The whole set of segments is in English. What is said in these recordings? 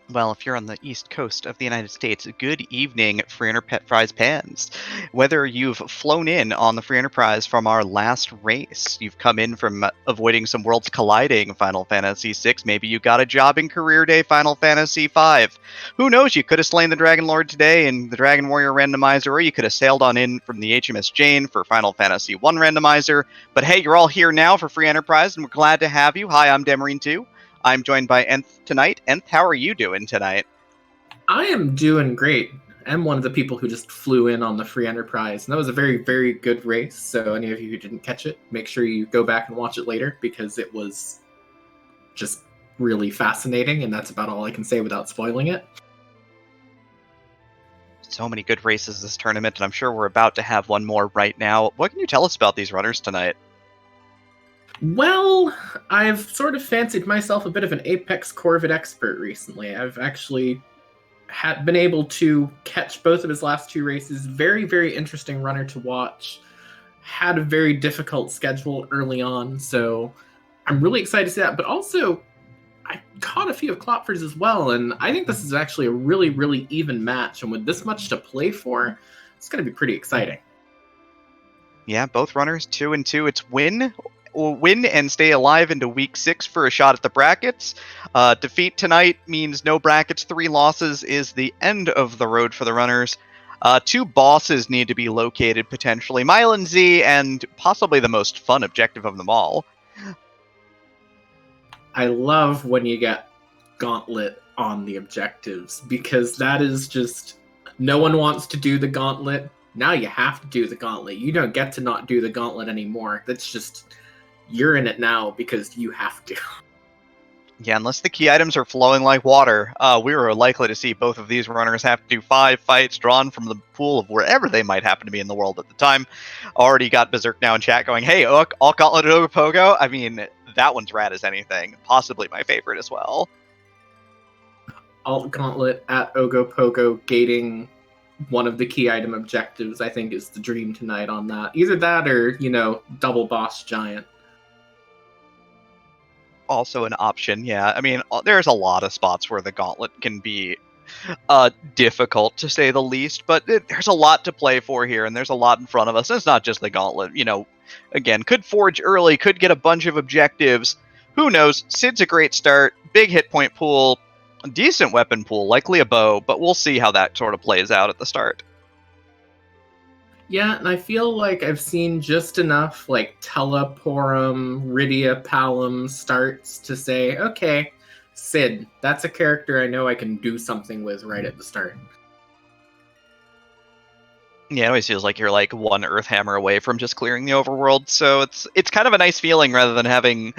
Well, if you're on the east coast of the United States, good evening, Free Enterprise fans. Whether you've flown in on the Free Enterprise from our last race, you've come in from avoiding some worlds colliding Final Fantasy VI, maybe you got a job in Career Day Final Fantasy V. Who knows, you could have slain the Dragon Lord today in the Dragon Warrior randomizer, or you could have sailed on in from the HMS Jane for Final Fantasy I randomizer. But hey, you're all here now for Free Enterprise, and we're glad to have you. Hi, I'm Demarine2. I'm joined by Nth tonight. Nth, how are you doing tonight? I am doing great. I'm one of the people who just flew in on the free enterprise, and that was a very, very good race. So, any of you who didn't catch it, make sure you go back and watch it later because it was just really fascinating, and that's about all I can say without spoiling it. So many good races this tournament, and I'm sure we're about to have one more right now. What can you tell us about these runners tonight? Well, I've sort of fancied myself a bit of an apexcorvid expert recently. I've actually had been able to catch both of his last two races. Very, very interesting runner to watch. Had a very difficult schedule early on, so I'm really excited to see that. But also, I caught a few of Klopfer's as well, and I think this is actually a really, really even match. And with this much to play for, it's going to be pretty exciting. Yeah, both runners 2-2. It's win and stay alive into week 6 for a shot at the brackets. Defeat tonight means no brackets. 3 losses is the end of the road for the runners. 2 bosses need to be located potentially. Mylan Z and possibly the most fun objective of them all. I love when you get Gauntlet on the objectives because that is just no one wants to do the Gauntlet. Now you have to do the Gauntlet. You don't get to not do the Gauntlet anymore. That's just you're in it now because you have to. Yeah, unless the key items are flowing like water, we were likely to see both of these runners have to do 5 fights drawn from the pool of wherever they might happen to be in the world at the time. Already got Berserk now in chat going, hey, all Gauntlet at Ogopogo? I mean, that one's rad as anything. Possibly my favorite as well. Alt Gauntlet at Ogopogo gating one of the key item objectives, I think, is the dream tonight on that. Either that or, double boss giant. Also an option, yeah. I mean, there's a lot of spots where the Gauntlet can be difficult, to say the least, but there's a lot to play for here, and there's a lot in front of us. And it's not just the Gauntlet, again, could forge early, could get a bunch of objectives. Who knows? Sid's a great start, big hit point pool, decent weapon pool, likely a bow, but we'll see how that sort of plays out at the start. Yeah, and I feel like I've seen just enough like Teleporum, Rydia Palum starts to say, okay, Sid, that's a character I know I can do something with right at the start. Yeah, it always feels like you're like one Earth Hammer away from just clearing the overworld, so it's kind of a nice feeling rather than having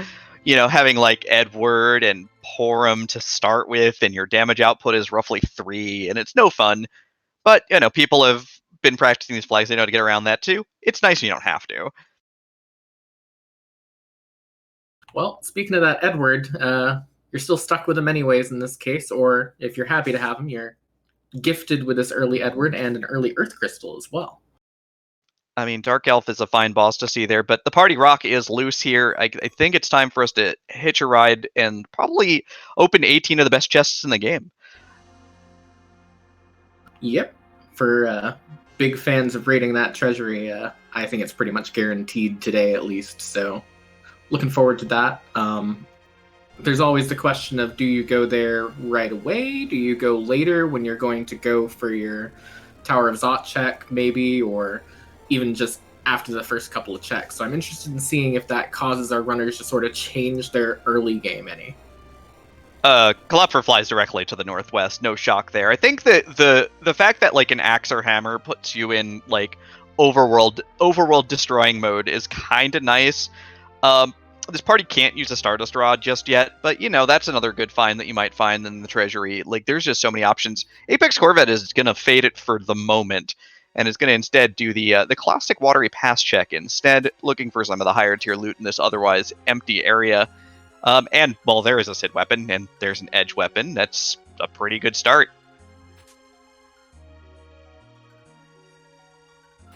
like Edward and Porum to start with, and your damage output is roughly 3, and it's no fun. But, people have been practicing these flags, they know how to get around that too. It's nice you don't have to. Well, speaking of that Edward, you're still stuck with him anyways in this case, or if you're happy to have him, you're gifted with this early Edward and an early Earth Crystal as well. I mean, Dark Elf is a fine boss to see there, but the party rock is loose here. I think it's time for us to hitch a ride and probably open 18 of the best chests in the game. Yep. For big fans of raiding that treasury, I think it's pretty much guaranteed today at least, so looking forward to that. There's always the question of, do you go there right away? Do you go later when you're going to go for your Tower of Zot check, maybe, or even just after the first couple of checks? So I'm interested in seeing if that causes our runners to sort of change their early game any. EiKlopfer flies directly to the northwest. No shock there. I think that the fact that like an axe or hammer puts you in like overworld destroying mode is kind of nice. This party can't use a Stardust Rod just yet, but that's another good find that you might find in the treasury. Like there's just so many options. apexcorvid is gonna fade it for the moment, and is gonna instead do the classic watery pass check instead, looking for some of the higher tier loot in this otherwise empty area. And, well, there is a Sid weapon, and there's an Edge weapon. That's a pretty good start.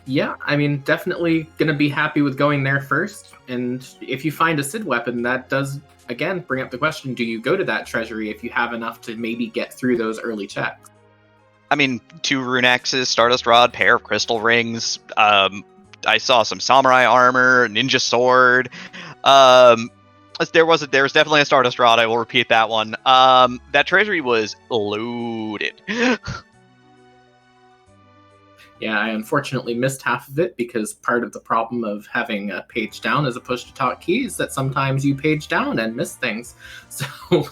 Yeah, I mean, definitely gonna be happy with going there first. And if you find a Sid weapon, that does again bring up the question: do you go to that treasury if you have enough to maybe get through those early checks? I mean, 2 rune axes, Stardust Rod, pair of crystal rings. I saw some samurai armor, ninja sword. Um, there was definitely a Stardust Rod. I will repeat that one. That treasury was loaded. Yeah, I unfortunately missed half of it because part of the problem of having a page down as a push to talk key is that sometimes you page down and miss things. So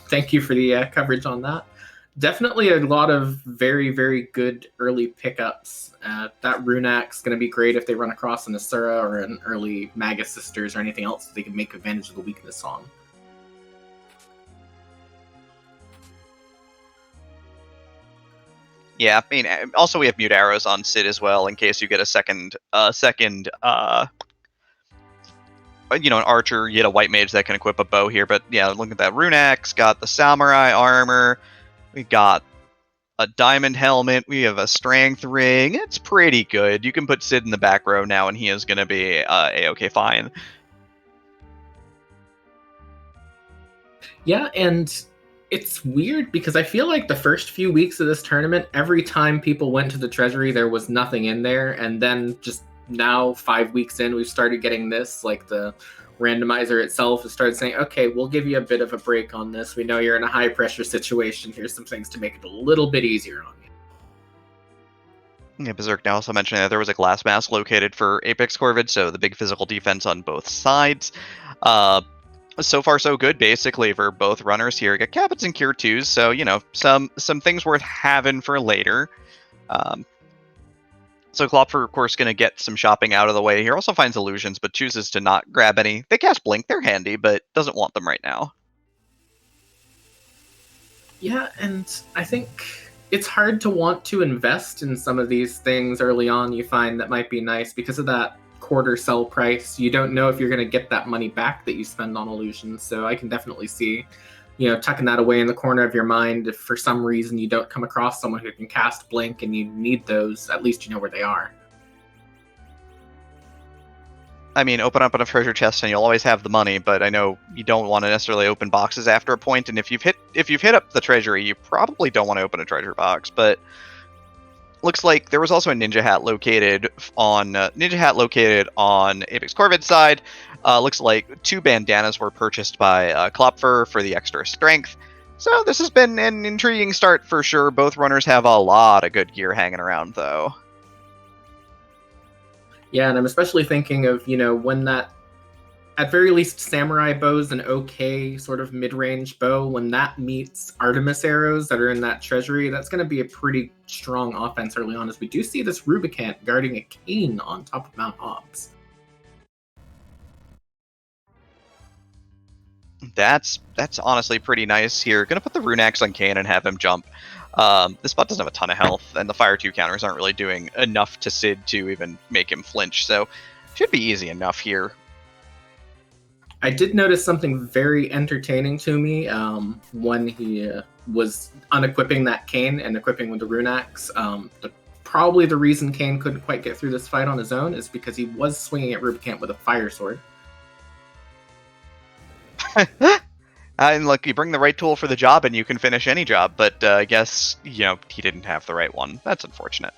thank you for the coverage on that. Definitely a lot of very, very good early pickups. That Runax going to be great if they run across an Asura or an early Magus Sisters or anything else that they can make advantage of the weakness on. Yeah, I mean, also we have mute arrows on Sid as well in case you get a second, an archer, you get a white mage that can equip a bow here. But yeah, look at that. Runax got the samurai armor. We got a diamond helmet. We have a strength ring. It's pretty good. You can put Sid in the back row now, and he is going to be a-okay fine. Yeah, and it's weird because I feel like the first few weeks of this tournament, every time people went to the treasury, there was nothing in there. And then just now, 5 weeks in, we've started getting this. Like the randomizer itself has started saying, okay, we'll give you a bit of a break on this. We know you're in a high pressure situation. Here's some things to make it a little bit easier on you. Yeah, Berserk now also mentioning that there was a glass mask located for apexcorvid, so the big physical defense on both sides. So far so good basically for both runners here. Got Capits and Cure 2s, so some things worth having for later. So EiKlopfer, of course, going to get some shopping out of the way here. Also finds illusions, but chooses to not grab any. They cast Blink, they're handy, but doesn't want them right now. Yeah, and I think it's hard to want to invest in some of these things early on. You find that might be nice because of that quarter sell price. You don't know if you're going to get that money back that you spend on illusions. So I can definitely see, tucking that away in the corner of your mind. If for some reason you don't come across someone who can cast Blink and you need those, at least you know where they are. I mean, open up a treasure chest and you'll always have the money, but I know you don't want to necessarily open boxes after a point. And if you've hit up the treasury, you probably don't want to open a treasure box. But looks like there was also a ninja hat located on apexcorvid's side. Looks like 2 bandanas were purchased by EiKlopfer for the extra strength. So this has been an intriguing start for sure. Both runners have a lot of good gear hanging around, though. Yeah, and I'm especially thinking of, when that, at very least, samurai bow's an okay sort of mid-range bow. When that meets Artemis arrows that are in that treasury, that's going to be a pretty strong offense early on, as we do see this Rubicant guarding a cane on top of Mount Hobbs. That's honestly pretty nice here. Gonna put the Runax on Kane and have him jump. This bot doesn't have a ton of health, and the Fire 2 counters aren't really doing enough to Sid to even make him flinch, so should be easy enough here. I did notice something very entertaining to me when he was unequipping that Kane and equipping with the Runax. Probably the reason Kane couldn't quite get through this fight on his own is because he was swinging at Rubicant with a fire sword. And look, you bring the right tool for the job and you can finish any job, but I guess, he didn't have the right one. That's unfortunate.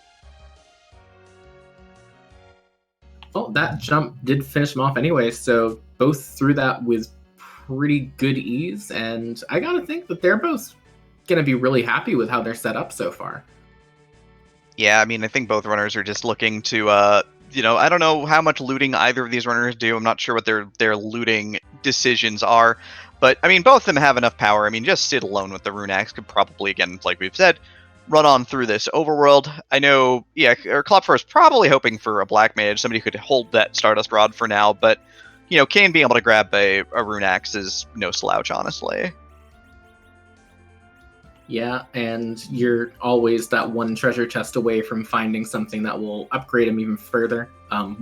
Well, that jump did finish him off anyway, so both threw that with pretty good ease, and I gotta think that they're both gonna be really happy with how they're set up so far. Yeah, I mean, I think both runners are just looking to, I don't know how much looting either of these runners do. I'm not sure what their looting decisions are. But, I mean, both of them have enough power. I mean, just Sid alone with the Runax could probably, again, like we've said, run on through this overworld. I know, EiKlopfer is probably hoping for a Black Mage, somebody who could hold that Stardust Rod for now. But, Kane being able to grab a Runax is no slouch, honestly. Yeah, and you're always that one treasure chest away from finding something that will upgrade him even further.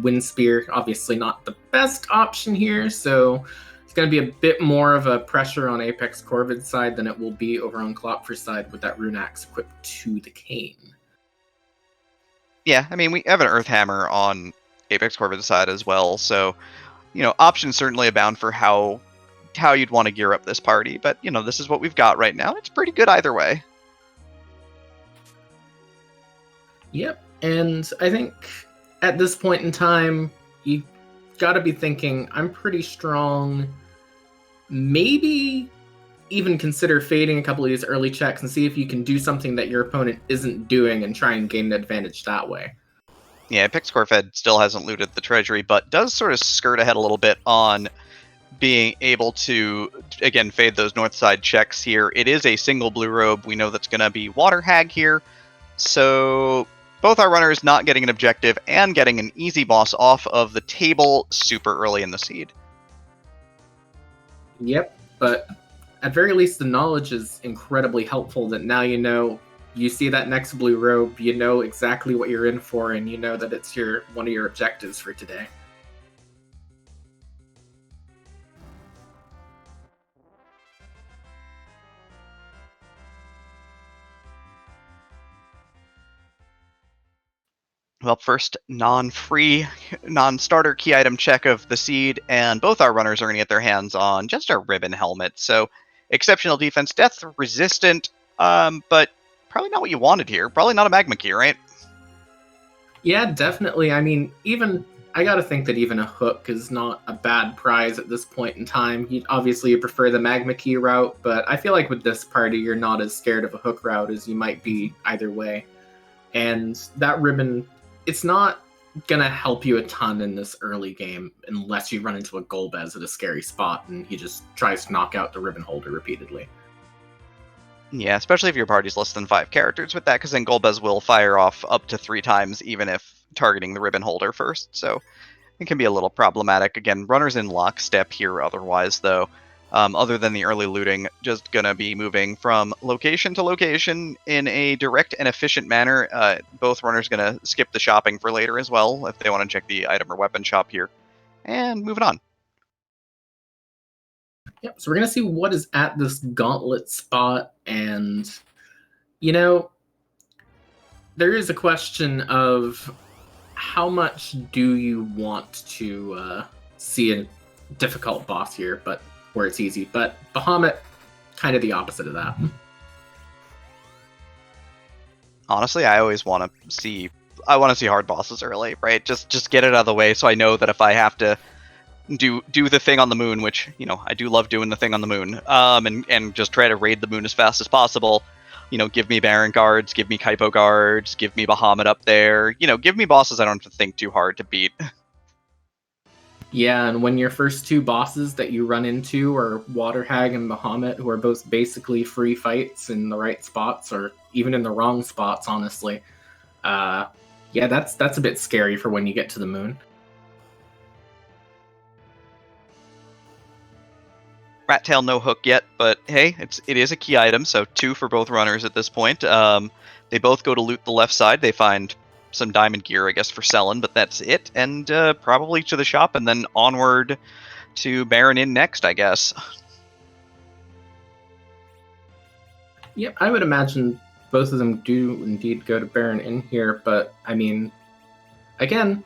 Wind Spear, obviously not the best option here, so it's going to be a bit more of a pressure on apexcorvid's side than it will be over on EiKlopfer's side with that Runax equipped to the Cane. Yeah, I mean, we have an Earth Hammer on apexcorvid's side as well, so, options certainly abound for how you'd want to gear up this party, but, this is what we've got right now. It's pretty good either way. Yep, and I think at this point in time, you gotta be thinking, I'm pretty strong. Maybe even consider fading a couple of these early checks and see if you can do something that your opponent isn't doing and try and gain an advantage that way. Yeah, apexcorvid still hasn't looted the treasury, but does sort of skirt ahead a little bit on being able to, again, fade those north side checks here. It is a single blue robe. We know that's going to be Water Hag here. So both our runners not getting an objective and getting an easy boss off of the table super early in the seed. Yep, but at very least the knowledge is incredibly helpful that now you see that next blue robe, you know exactly what you're in for, and you know that it's one of your objectives for today. Well, first non-free, non-starter key item check of the seed, and both our runners are going to get their hands on just a ribbon helmet. So, exceptional defense, death resistant, but probably not what you wanted here. Probably not a magma key, right? Yeah, definitely. I mean, I gotta think that even a hook is not a bad prize at this point in time. Obviously, you prefer the magma key route, but I feel like with this party, you're not as scared of a hook route as you might be either way. And that ribbon, it's not gonna help you a ton in this early game unless you run into a Golbez at a scary spot and he just tries to knock out the ribbon holder repeatedly. Yeah, especially if your party's less than 5 characters with that, because then Golbez will fire off up to 3 times, even if targeting the ribbon holder first. So it can be a little problematic. Again, runners in lockstep here otherwise, though. Other than the early looting, just going to be moving from location to location in a direct and efficient manner. Both runners going to skip the shopping for later as well, if they want to check the item or weapon shop here. And moving on. Yep, so we're going to see what is at this gauntlet spot, and, there is a question of how much do you want to see a difficult boss here, but where it's easy. But Bahamut, kind of the opposite of that. Honestly, I always want to see hard bosses early, right? Just get it out of the way so I know that if I have to do the thing on the moon, which, I do love doing the thing on the moon, and just try to raid the moon as fast as possible. Give me Baron guards, give me Kaipo guards, give me Bahamut up there. Give me bosses I don't have to think too hard to beat. Yeah, and when your first 2 bosses that you run into are Water Hag and Bahamut, who are both basically free fights in the right spots, or even in the wrong spots, honestly, yeah, that's a bit scary for when you get to the moon. Rat tail no hook yet, but hey, it is a key item, so 2 for both runners at this point. They both go to loot the left side. They find some diamond gear, I guess, for selling, but that's it. And probably to the shop, and then onward to Baron Inn next, I guess. Yep, I would imagine both of them do indeed go to Baron Inn here, but I mean, again,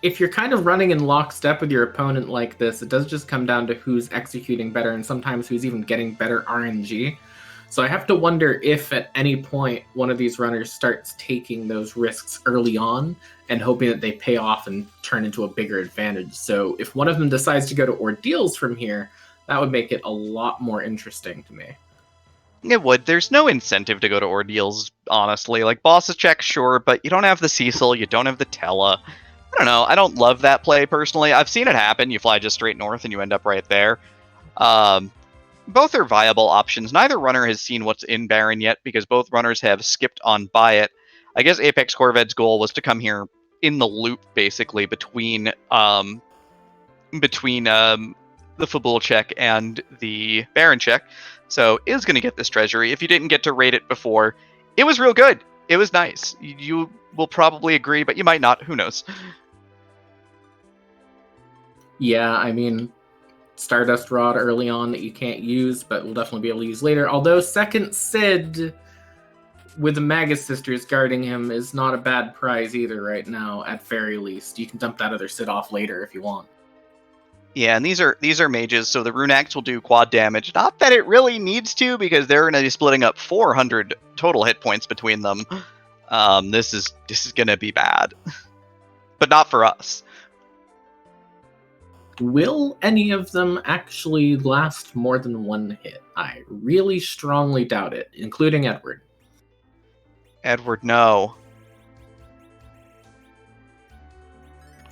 if you're kind of running in lockstep with your opponent like this, it does just come down to who's executing better and sometimes who's even getting better RNG. So I have to wonder if at any point one of these runners starts taking those risks early on and hoping that they pay off and turn into a bigger advantage. So if one of them decides to go to ordeals from here, that would make it a lot more interesting to me. It would. There's no incentive to go to ordeals, honestly. Like, bosses check, sure, but you don't have the Cecil, you don't have the Tella. I don't know. I don't love that play, personally. I've seen it happen. You fly just straight north and you end up right there. Both are viable options. Neither runner has seen what's in Baron yet, because both runners have skipped on by it. I guess apexcorvid's goal was to come here in the loop, basically, between the Fabul check and the Baron check. So is going to get this treasury. If you didn't get to raid it before, it was real good. It was nice. You will probably agree, but you might not. Who knows? Yeah, I mean, Stardust Rod early on that you can't use, but we'll definitely be able to use later. Although second Sid, with the Magus Sisters guarding him is not a bad prize either right now, at very least. You can dump that other Sid off later if you want. Yeah, and these are mages, so the Rune Axe will do quad damage. Not that it really needs to, because they're going to be splitting up 400 total hit points between them. This is going to be bad, but not for us. Will any of them actually last more than one hit? I really strongly doubt it, including Edward. Edward, no.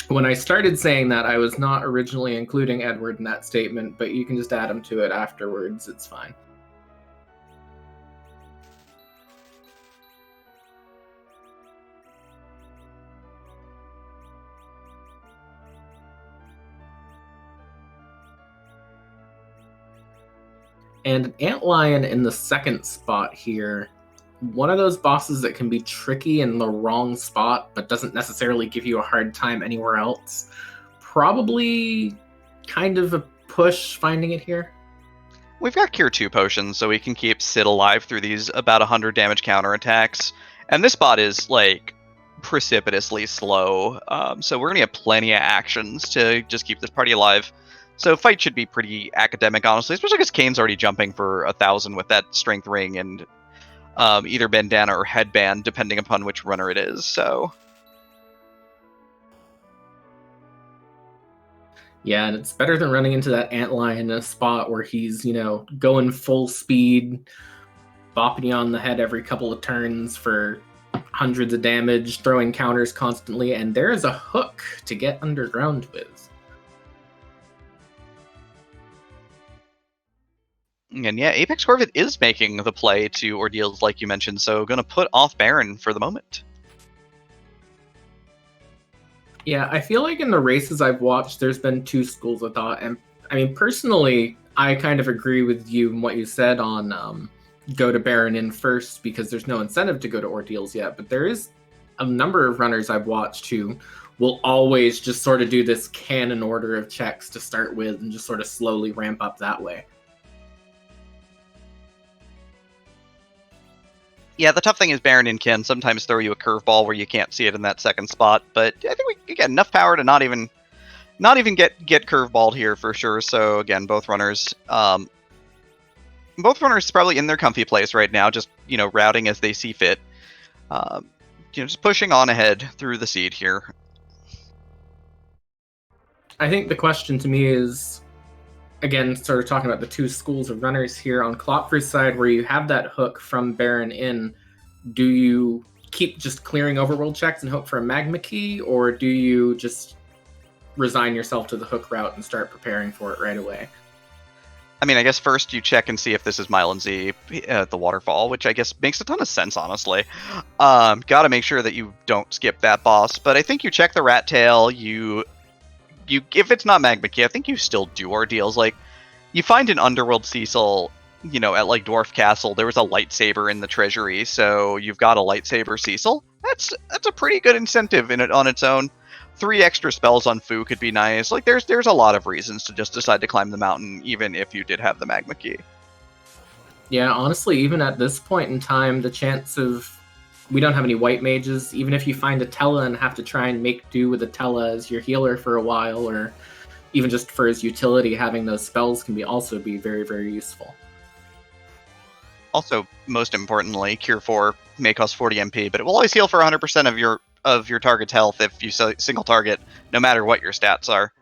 When I started saying that, I was not originally including Edward in that statement, but you can just add him to it afterwards. It's fine. And an antlion in the second spot here. One of those bosses that can be tricky in the wrong spot, but doesn't necessarily give you a hard time anywhere else. Probably kind of a push finding it here. We've got Cure 2 potions, so we can keep Sid alive through these about 100 damage counterattacks. And this bot is, like, precipitously slow, so we're going to get plenty of actions to just keep this party alive. So fight should be pretty academic, honestly, especially because Kane's already jumping for 1,000 with that strength ring and either bandana or headband, depending upon which runner it is, so... Yeah, and it's better than running into that antlion in a spot where he's, going full speed, bopping you on the head every couple of turns for hundreds of damage, throwing counters constantly, and there's a hook to get underground with. And yeah, apexcorvid is making the play to ordeals, like you mentioned, so gonna put off Baron for the moment. Yeah, I feel like in the races I've watched, there's been two schools of thought. And I mean, personally, I kind of agree with you and what you said on go to Baron in first, because there's no incentive to go to ordeals yet. But there is a number of runners I've watched who will always just sort of do this canon order of checks to start with and just sort of slowly ramp up that way. Yeah, the tough thing is Baron and can sometimes throw you a curveball where you can't see it in that second spot, but I think we get enough power to not even get curveballed here for sure. So again, both runners probably in their comfy place right now, just routing as they see fit. Just pushing on ahead through the seed here. I think the question to me is, again, sort of talking about the two schools of runners here on EiKlopfer's side, where you have that hook from Baron in, do you keep just clearing overworld checks and hope for a magma key, or do you just resign yourself to the hook route and start preparing for it right away? I mean, I guess first you check and see if this is Mylan Z at the waterfall, which I guess makes a ton of sense, honestly. Gotta make sure that you don't skip that boss, but I think you check the rat tail, you if it's not magma key, I think you still do ordeals. Like, you find an underworld Cecil, at like Dwarf Castle, there was a lightsaber in the treasury, so you've got a lightsaber Cecil. That's a pretty good incentive in it on its own. 3 extra spells on Fu could be nice. Like, there's a lot of reasons to just decide to climb the mountain, even if you did have the magma key. Yeah, honestly, even at this point in time, the chance of... We don't have any white mages. Even if you find a Tella and have to try and make do with a Tella as your healer for a while, or even just for his utility, having those spells can also be very, very useful. Also, most importantly, Cure 4 may cost 40 MP, but it will always heal for 100% of your target's health if you single target, no matter what your stats are.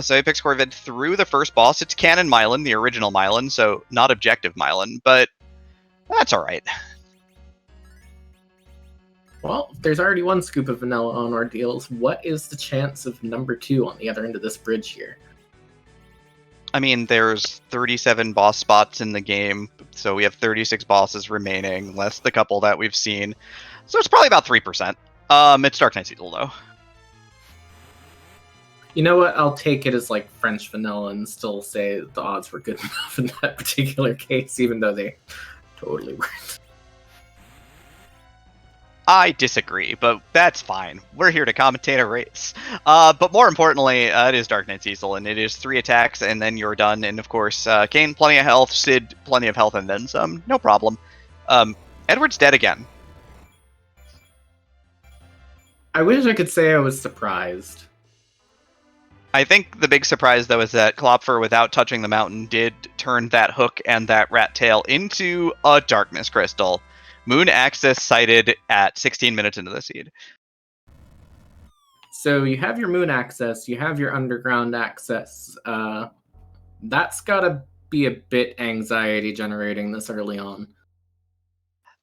So apexcorvid through the first boss. It's canon Mylan, the original Mylan, so not objective Mylan, but that's alright. Well, there's already one scoop of vanilla on ordeals. What is the chance of number 2 on the other end of this bridge here? I mean, there's 37 boss spots in the game, so we have 36 bosses remaining, less the couple that we've seen. So it's probably about 3%. It's Dark Knight Cecil, though. You know what? I'll take it as like French vanilla and still say the odds were good enough in that particular case, even though they totally weren't. I disagree, but that's fine. We're here to commentate a race. But more importantly, it is Dark Knight Cecil, and it is 3 attacks, and then you're done. And of course, Kane, plenty of health, Sid, plenty of health, and then some. No problem. Edward's dead again. I wish I could say I was surprised. I think the big surprise, though, is that EiKlopfer, without touching the mountain, did turn that hook and that rat tail into a darkness crystal. Moon access sighted at 16 minutes into the seed. So you have your moon access, you have your underground access. That's gotta be a bit anxiety generating this early on.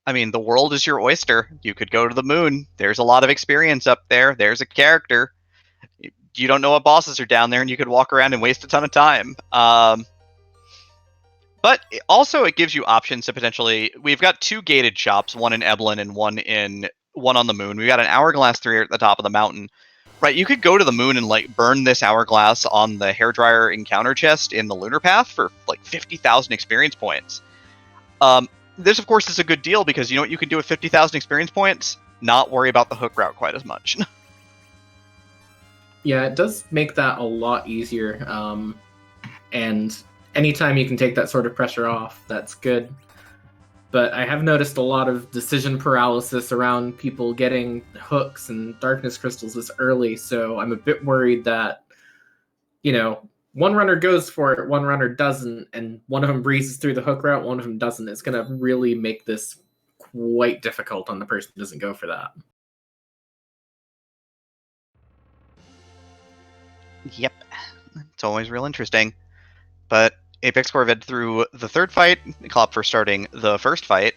I mean, the world is your oyster. You could go to the moon. There's a lot of experience up there. There's a character. You don't know what bosses are down there, and you could walk around and waste a ton of time. But also, it gives you options to potentially. We've got 2 gated shops, one in Eblin and one on the moon. We've got an hourglass 3 at the top of the mountain. Right, you could go to the moon and like burn this hourglass on the hairdryer encounter chest in the lunar path for like 50,000 experience points. This, of course, is a good deal because you know what you can do with 50,000 experience points? Not worry about the hook route quite as much. Yeah, it does make that a lot easier. And anytime you can take that sort of pressure off, that's good. But I have noticed a lot of decision paralysis around people getting hooks and darkness crystals this early, so I'm a bit worried that, you know, one runner goes for it, one runner doesn't, and one of them breezes through the hook route, one of them doesn't. It's going to really make this quite difficult on the person who doesn't go for that. Yep, it's always real interesting. But apexcorvid through the 3rd fight, EiKlopfer starting the 1st fight.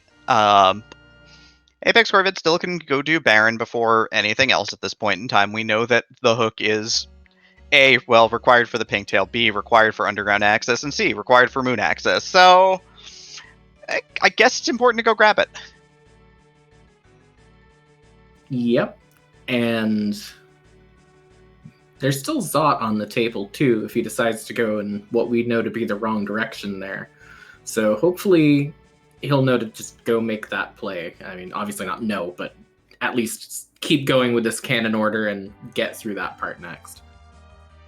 apexcorvid still can go do Baron before anything else at this point in time. We know that the hook is A, well, required for the pink tail, B, required for underground access, and C, required for moon access. So I guess it's important to go grab it. Yep, and there's still Zot on the table, too, if he decides to go in what we know to be the wrong direction there. So hopefully he'll know to just go make that play. I mean, obviously not no, but at least keep going with this cannon order and get through that part next.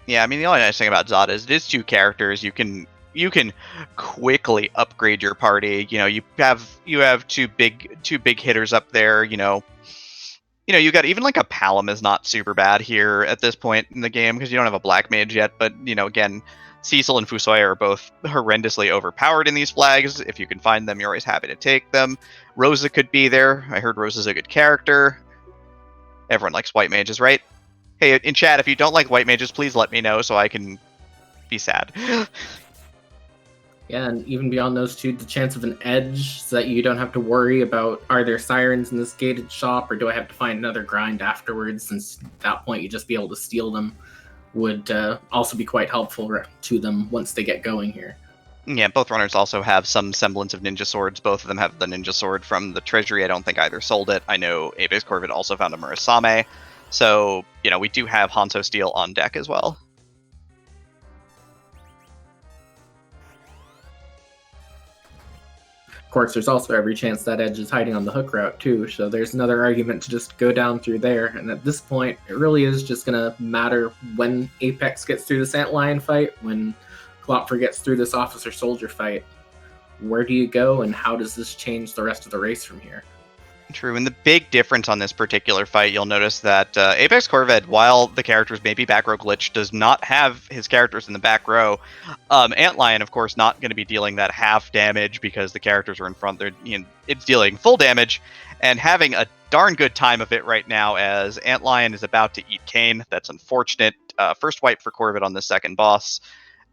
Yeah, I mean, the only nice thing about Zot is it is 2 characters. You can quickly upgrade your party. You know, you have two big hitters up there, you know, you got even like a Palom is not super bad here at this point in the game because you don't have a Black Mage yet. But, you know, again, Cecil and Fusoya are both horrendously overpowered in these flags. If you can find them, you're always happy to take them. Rosa could be there. I heard Rosa's a good character. Everyone likes white mages, right? Hey, in chat, if you don't like white mages, please let me know so I can be sad. Yeah, and even beyond those 2, the chance of an edge so that you don't have to worry about, are there sirens in this gated shop, or do I have to find another grind afterwards, since at that point you'd just be able to steal them, would also be quite helpful to them once they get going here. Yeah, both runners also have some semblance of ninja swords. Both of them have the ninja sword from the treasury. I don't think either sold it. I know apexcorvid also found a Murasame. So, you know, we do have Hanzo Steel on deck as well. Of course, there's also every chance that edge is hiding on the hook route, too, so there's another argument to just go down through there, and at this point, it really is just going to matter when Apex gets through this Antlion fight, when EiKlopfer gets through this Officer-Soldier fight. Where do you go, and how does this change the rest of the race from here? True, and the big difference on this particular fight, you'll notice that apexcorvid, while the characters may be back row glitch, does not have his characters in the back row. Antlion, of course, not going to be dealing that half damage because the characters are in front. It's dealing full damage and having a darn good time of it right now as Antlion is about to eat Kane. That's unfortunate. First wipe for Corvid on the second boss.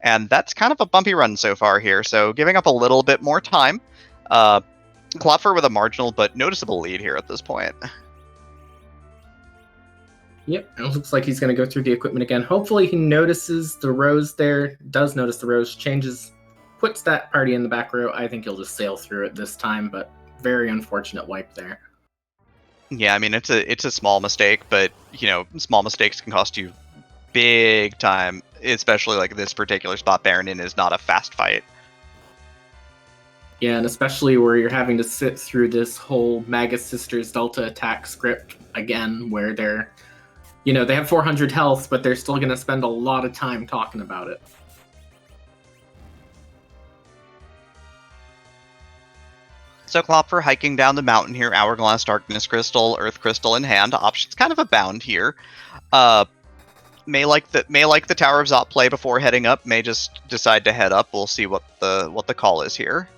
And that's kind of a bumpy run so far here, so giving up a little bit more time. EiKlopfer with a marginal but noticeable lead here at this point. Yep, it looks like he's going to go through the equipment again. Hopefully he notices the rows there, does notice the rows, changes, puts that party in the back row. I think he'll just sail through it this time, but very unfortunate wipe there. Yeah, I mean, it's a small mistake, but, you know, small mistakes can cost you big time, especially like this particular spot Baron in is not a fast fight. Yeah, and especially where you're having to sit through this whole Magus Sisters Delta attack script again, where they're, you know, they have 400 health, but they're still going to spend a lot of time talking about it. So Klopfer hiking down the mountain here, Hourglass, Darkness Crystal, Earth Crystal in hand. Options kind of abound here. May like the Tower of Zot play before heading up. May just decide to head up. We'll see what the call is here.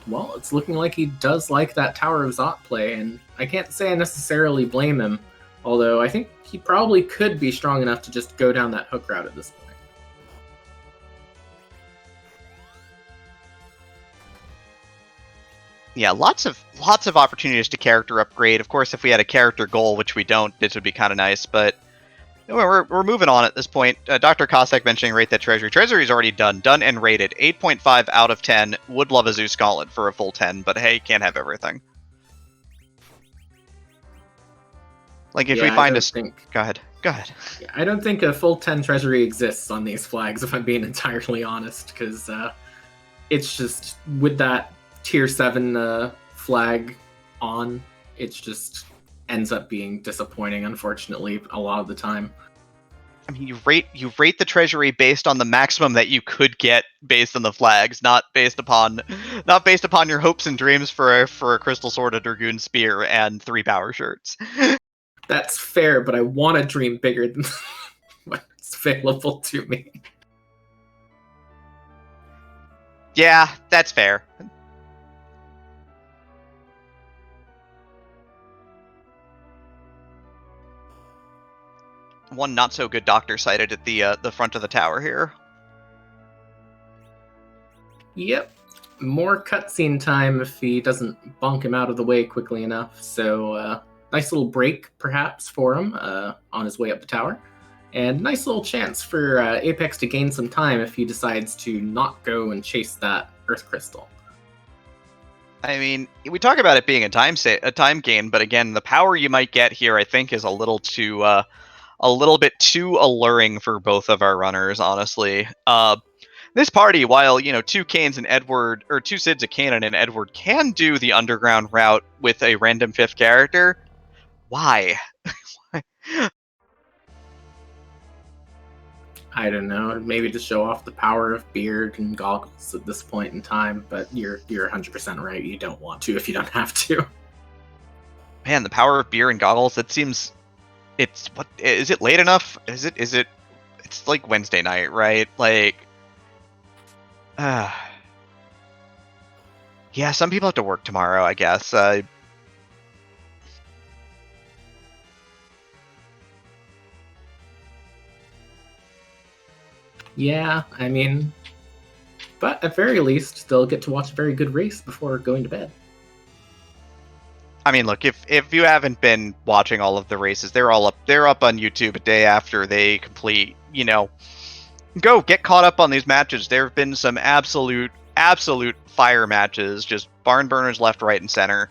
Well, it's looking like he does like that Tower of Zot play, and I can't say I necessarily blame him. Although I think he probably could be strong enough to just go down that hook route at this point. Yeah, lots of opportunities to character upgrade. Of course, if we had a character goal, which we don't, this would be kind of nice. But we're moving on at this point. Dr. Cossack mentioning rate that treasury. Treasury's already done and rated. 8.5 out of 10. Would love a Zeus Gauntlet for a full 10, but hey, can't have everything. Like if we find go ahead. Yeah, I don't think a full 10 treasury exists on these flags, if I'm being entirely honest, because it's just with that tier 7 flag on, it just ends up being disappointing, unfortunately, a lot of the time. I mean, you rate the treasury based on the maximum that you could get based on the flags, not based upon your hopes and dreams for a crystal sword, a dragoon spear, and 3 power shirts. That's fair, but I want to dream bigger than what's available to me. Yeah, that's fair. One not so good doctor sighted at the front of the tower here. Yep. More cutscene time if he doesn't bonk him out of the way quickly enough. So nice little break perhaps for him on his way up the tower. And nice little chance for Apex to gain some time if he decides to not go and chase that Earth Crystal. I mean, we talk about it being a time gain, but again, the power you might get here, I think, is a little bit too alluring for both of our runners, honestly. This party, while 2 Canes and Edward, or 2 Sids, a Canon and Edward, can do the underground route with a random 5th character. Why? I don't know, maybe to show off the power of beard and goggles at this point in time, but you're 100% right. You don't want to if you don't have to. Man, the power of beer and goggles, it seems... what is it late enough? Is it it's like Wednesday night, right? Like yeah, some people have to work tomorrow, I guess. Yeah, I mean, but at very least, they'll get to watch a very good race before going to bed. I mean, look, if you haven't been watching all of the races, they're up on YouTube a day after they complete, go get caught up on these matches. There have been some absolute fire matches, just barn burners left, right, and center.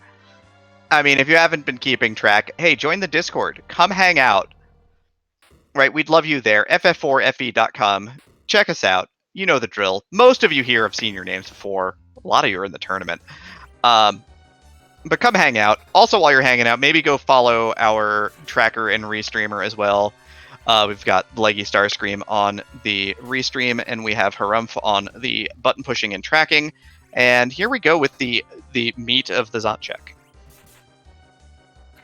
I mean, if you haven't been keeping track, hey, join the Discord. Come hang out. Right, we'd love you there. FF4FE.com. Check us out. You know the drill. Most of you here have seen your names before. A lot of you are in the tournament. But come hang out. Also, while you're hanging out, maybe go follow our tracker and restreamer as well. We've got Leggy Starscream on the restream, and we have Harumph on the button pushing and tracking. And here we go with the meat of the Zot check.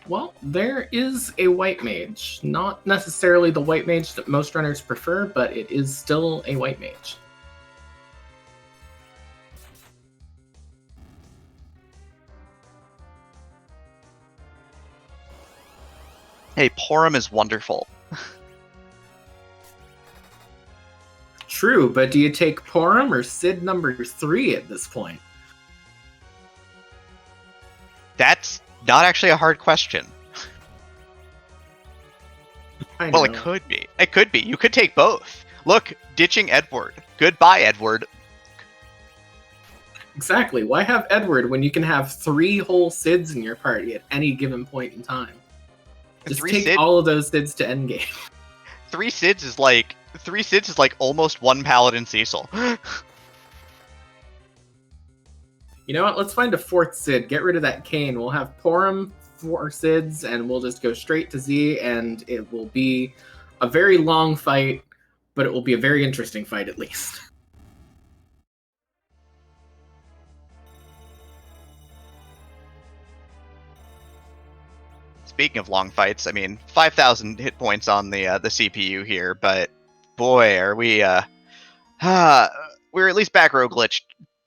Well, there is a white mage. Not necessarily the white mage that most runners prefer, but it is still a white mage. Hey, Porum is wonderful. True, but do you take Porum or Sid number 3 at this point? That's not actually a hard question. Well, it could be. It could be. You could take both. Look, ditching Edward. Goodbye, Edward. Exactly. Why have Edward when you can have 3 whole Sids in your party at any given point in time? Just take all of those Sids to endgame. 3 Sids is like almost 1 Paladin Cecil. You know what? Let's find a 4th Sid. Get rid of that Kane. We'll have Porum, 4 Sids, and we'll just go straight to Z, and it will be a very long fight, but it will be a very interesting fight at least. Speaking of long fights, I mean, 5,000 hit points on the CPU here, but boy, are we we're at least back row glitched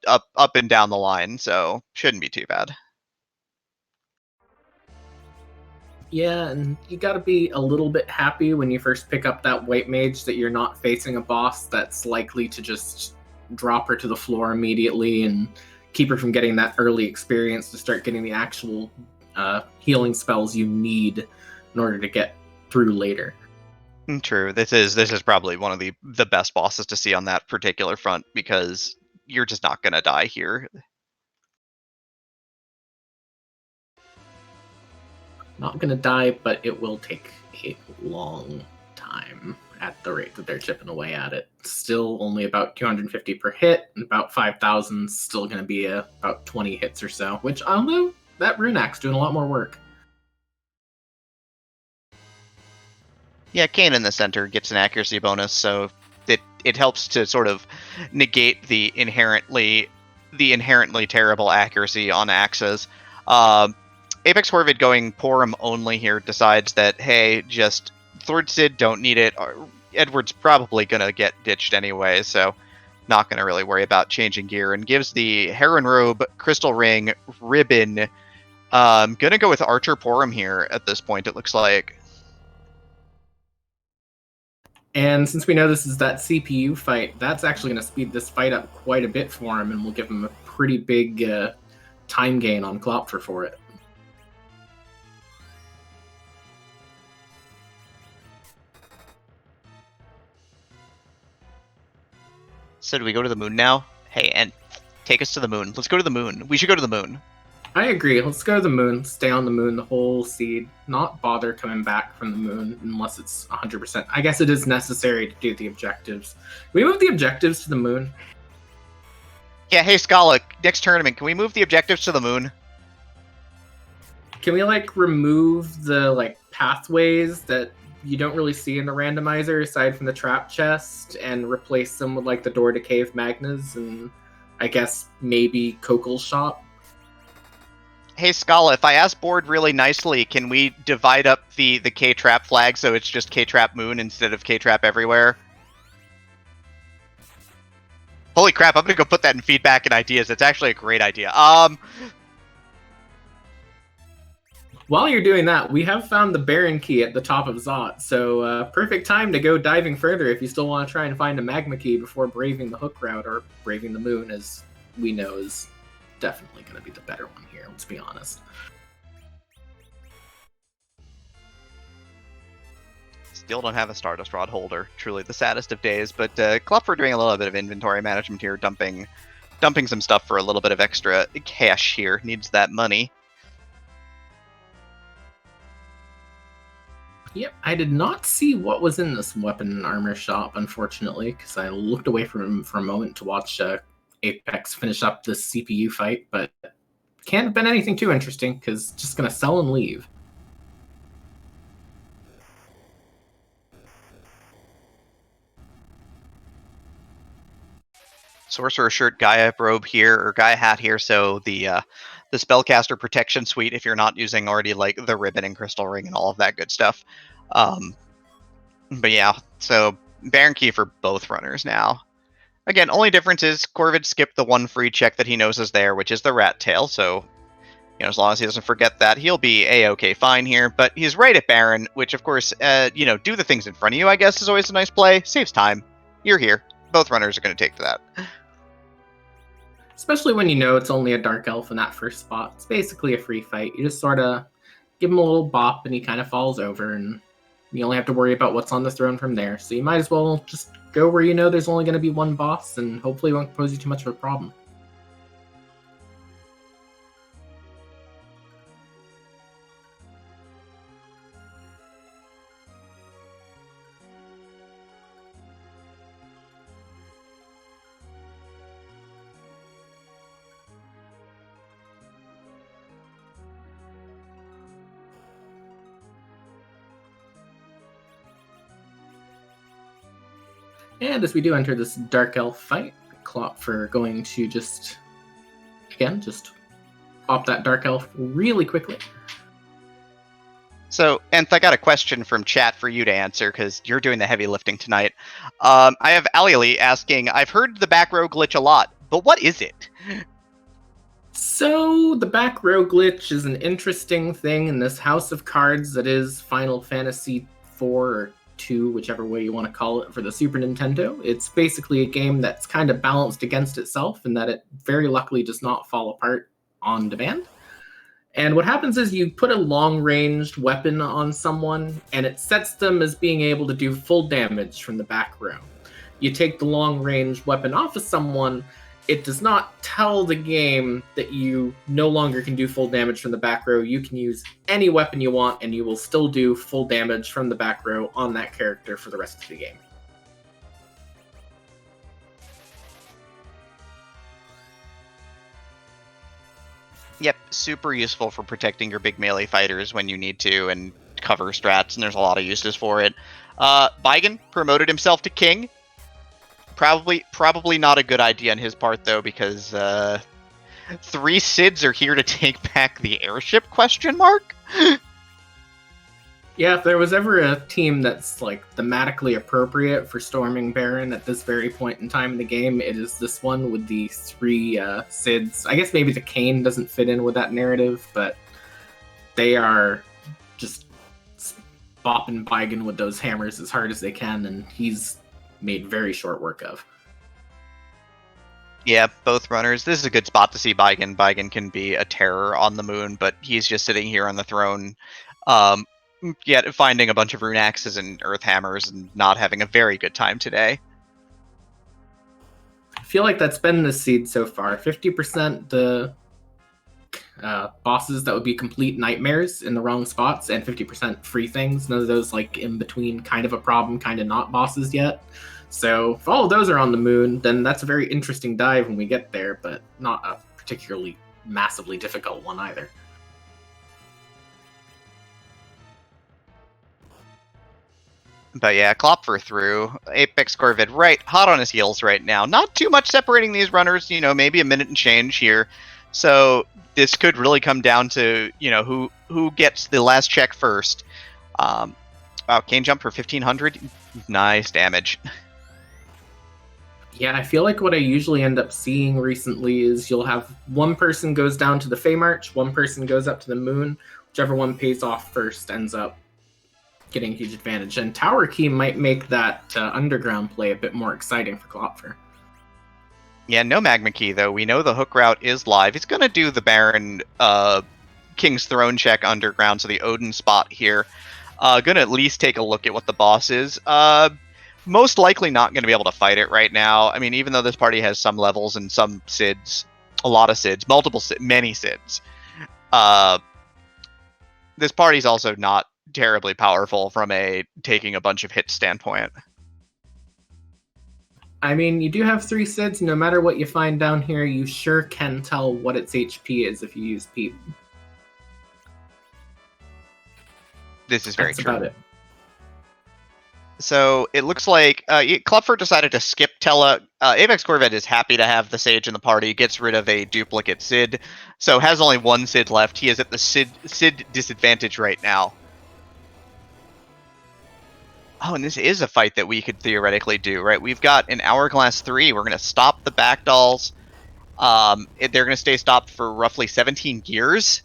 up and down the line, so shouldn't be too bad. Yeah, and you gotta be a little bit happy when you first pick up that white mage that you're not facing a boss that's likely to just drop her to the floor immediately and keep her from getting that early experience to start getting the actual healing spells you need in order to get through later. True. This is probably one of the best bosses to see on that particular front because you're just not gonna die here. Not gonna die, but it will take a long time at the rate that they're chipping away at it. Still only about 250 per hit, and about 5,000 still gonna be about 20 hits or so, which although that rune axe doing a lot more work. Yeah, Kane in the center gets an accuracy bonus, so it helps to sort of negate the inherently terrible accuracy on axes. apexcorvid going Porum only here decides that, hey, just Thord Sid, don't need it. Edward's probably gonna get ditched anyway, so not gonna really worry about changing gear, and gives the Heron Robe, Crystal Ring, Ribbon. Gonna go with Archer Porum here at this point, it looks like. And since we know this is that CPU fight, that's actually going to speed this fight up quite a bit for him, and will give him a pretty big time gain on EiKlopfer for it. So do we go to the moon now? Hey, and take us to the moon. Let's go to the moon. We should go to the moon. I agree. Let's go to the moon. Stay on the moon the whole seed. Not bother coming back from the moon unless it's 100%. I guess it is necessary to do the objectives. Can we move the objectives to the moon? Yeah, hey, Scala, next tournament, can we move the objectives to the moon? Can we, remove the, pathways that you don't really see in the randomizer aside from the trap chest and replace them with, the door to Cave Magnas and, I guess, maybe Kokel's shop? Hey, Scala, if I ask Board really nicely, can we divide up the K-Trap flag so it's just K-Trap Moon instead of K-Trap everywhere? Holy crap, I'm gonna go put that in feedback and ideas. It's actually a great idea. While you're doing that, we have found the Baron Key at the top of Zot, so perfect time to go diving further if you still want to try and find a Magma Key before braving the Hook route, or braving the Moon, as we know is definitely going to be the better one here, let's be honest. Still don't have a Stardust Rod holder. Truly the saddest of days, but EiKlopfer doing a little bit of inventory management here, dumping some stuff for a little bit of extra cash here. Needs that money. Yep, I did not see what was in this weapon and armor shop, unfortunately, because I looked away from him for a moment to watch Apex finish up this CPU fight, but can't have been anything too interesting, because just going to sell and leave. Sorcerer shirt, Gaia robe here, or Gaia hat here, so the spellcaster protection suite if you're not using already the ribbon and crystal ring and all of that good stuff. But yeah, so Baron Key for both runners now. Again, only difference is Corvid skipped the one free check that he knows is there, which is the rat tail, so as long as he doesn't forget that, he'll be a-okay fine here. But he's right at Baron, which of course, do the things in front of you, I guess, is always a nice play. Saves time. You're here. Both runners are going to take to that. Especially when you know it's only a Dark Elf in that first spot. It's basically a free fight. You just sort of give him a little bop and he kind of falls over, and you only have to worry about what's on the throne from there. So you might as well just go where you know there's only going to be one boss, and hopefully it won't pose you too much of a problem. And as we do enter this Dark Elf fight, EiKlopfer going to just pop that Dark Elf really quickly. So, Enth, I got a question from chat for you to answer because you're doing the heavy lifting tonight. I have Ali asking, I've heard the back row glitch a lot, but what is it? So, the back row glitch is an interesting thing in this house of cards that is Final Fantasy 4 or 2, whichever way you want to call it, for the Super Nintendo. It's basically a game that's kind of balanced against itself in that it very luckily does not fall apart on demand. And what happens is you put a long-ranged weapon on someone, and it sets them as being able to do full damage from the back row. You take the long-range weapon off of someone, it does not tell the game that you no longer can do full damage from the back row. You can use any weapon you want, and you will still do full damage from the back row on that character for the rest of the game. Yep, super useful for protecting your big melee fighters when you need to, and cover strats, and there's a lot of uses for it. Baigen promoted himself to king. Probably not a good idea on his part, though, because 3 Sids are here to take back the airship, ? Yeah, if there was ever a team that's like thematically appropriate for storming Baron at this very point in time in the game, it is this one with the 3 Sids. I guess maybe the Kain doesn't fit in with that narrative, but they are just bopping Baigen with those hammers as hard as they can, and he's made very short work of. Yeah, both runners. This is a good spot to see Baigen. Baigen can be a terror on the moon, but he's just sitting here on the throne, yet finding a bunch of rune axes and earth hammers and not having a very good time today. I feel like that's been the seed so far. 50% the bosses that would be complete nightmares in the wrong spots, and 50% free things. None of those like in between kind of a problem, kind of not bosses yet. So if all of those are on the moon, then that's a very interesting dive when we get there, but not a particularly massively difficult one either. But yeah, Klopfer through. apexcorvid right, hot on his heels right now. Not too much separating these runners, maybe a minute and change here. So this could really come down to, who gets the last check first. Wow, Kain jump for 1500. Nice damage. Yeah, I feel like what I usually end up seeing recently is you'll have one person goes down to the Fey March, one person goes up to the moon. Whichever one pays off first ends up getting a huge advantage. And Tower Key might make that underground play a bit more exciting for Klopfer. Yeah, no Magma Key, though. We know the hook route is live. He's going to do the Baron King's Throne check underground, so the Odin spot here. Going to at least take a look at what the boss is. Most likely not going to be able to fight it right now. I mean, even though this party has some levels and some Sids, a lot of Sids, many Sids. This party's also not terribly powerful from a taking a bunch of hits standpoint. I mean, you do have 3 Sids. No matter what you find down here, you sure can tell what its HP is if you use Peep. This is very That's true. about it. So it looks like Klopfer decided to skip Tella. apexcorvid is happy to have the Sage in the party, gets rid of a duplicate Sid, so has only 1 Sid left. He is at the Sid disadvantage right now. Oh, and this is a fight that we could theoretically do, right? We've got an Hourglass 3. We're going to stop the back dolls. They're going to stay stopped for roughly 17 gears.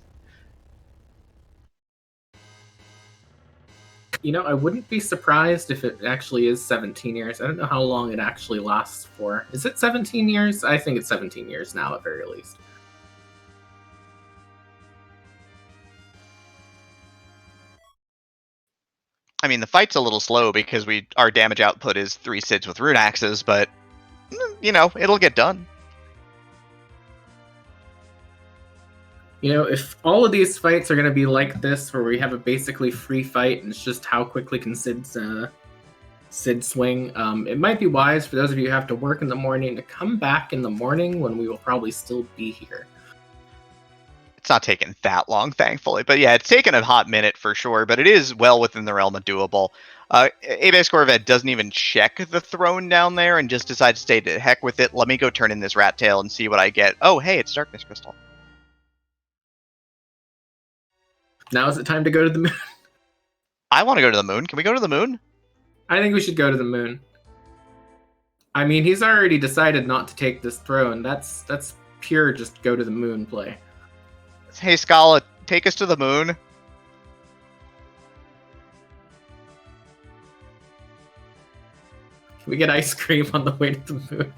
I wouldn't be surprised if it actually is 17 years. I don't know how long it actually lasts for. Is it 17 years? I think it's 17 years now, at very least. I mean, the fight's a little slow because our damage output is 3 Sids with rune axes, but, it'll get done. If all of these fights are going to be like this, where we have a basically free fight, and it's just how quickly can Sid swing, it might be wise for those of you who have to work in the morning to come back in the morning when we will probably still be here. It's not taken that long, thankfully. But yeah, it's taken a hot minute for sure, but it is well within the realm of doable. apexcorvid doesn't even check the throne down there and just decides to stay to heck with it. Let me go turn in this rat tail and see what I get. Oh, hey, it's Darkness Crystal. Now is it time to go to the moon? I want to go to the moon. Can we go to the moon? I think we should go to the moon. I mean, he's already decided not to take this throne. That's pure just go to the moon play. Hey, Scala, take us to the moon. We get ice cream on the way to the moon.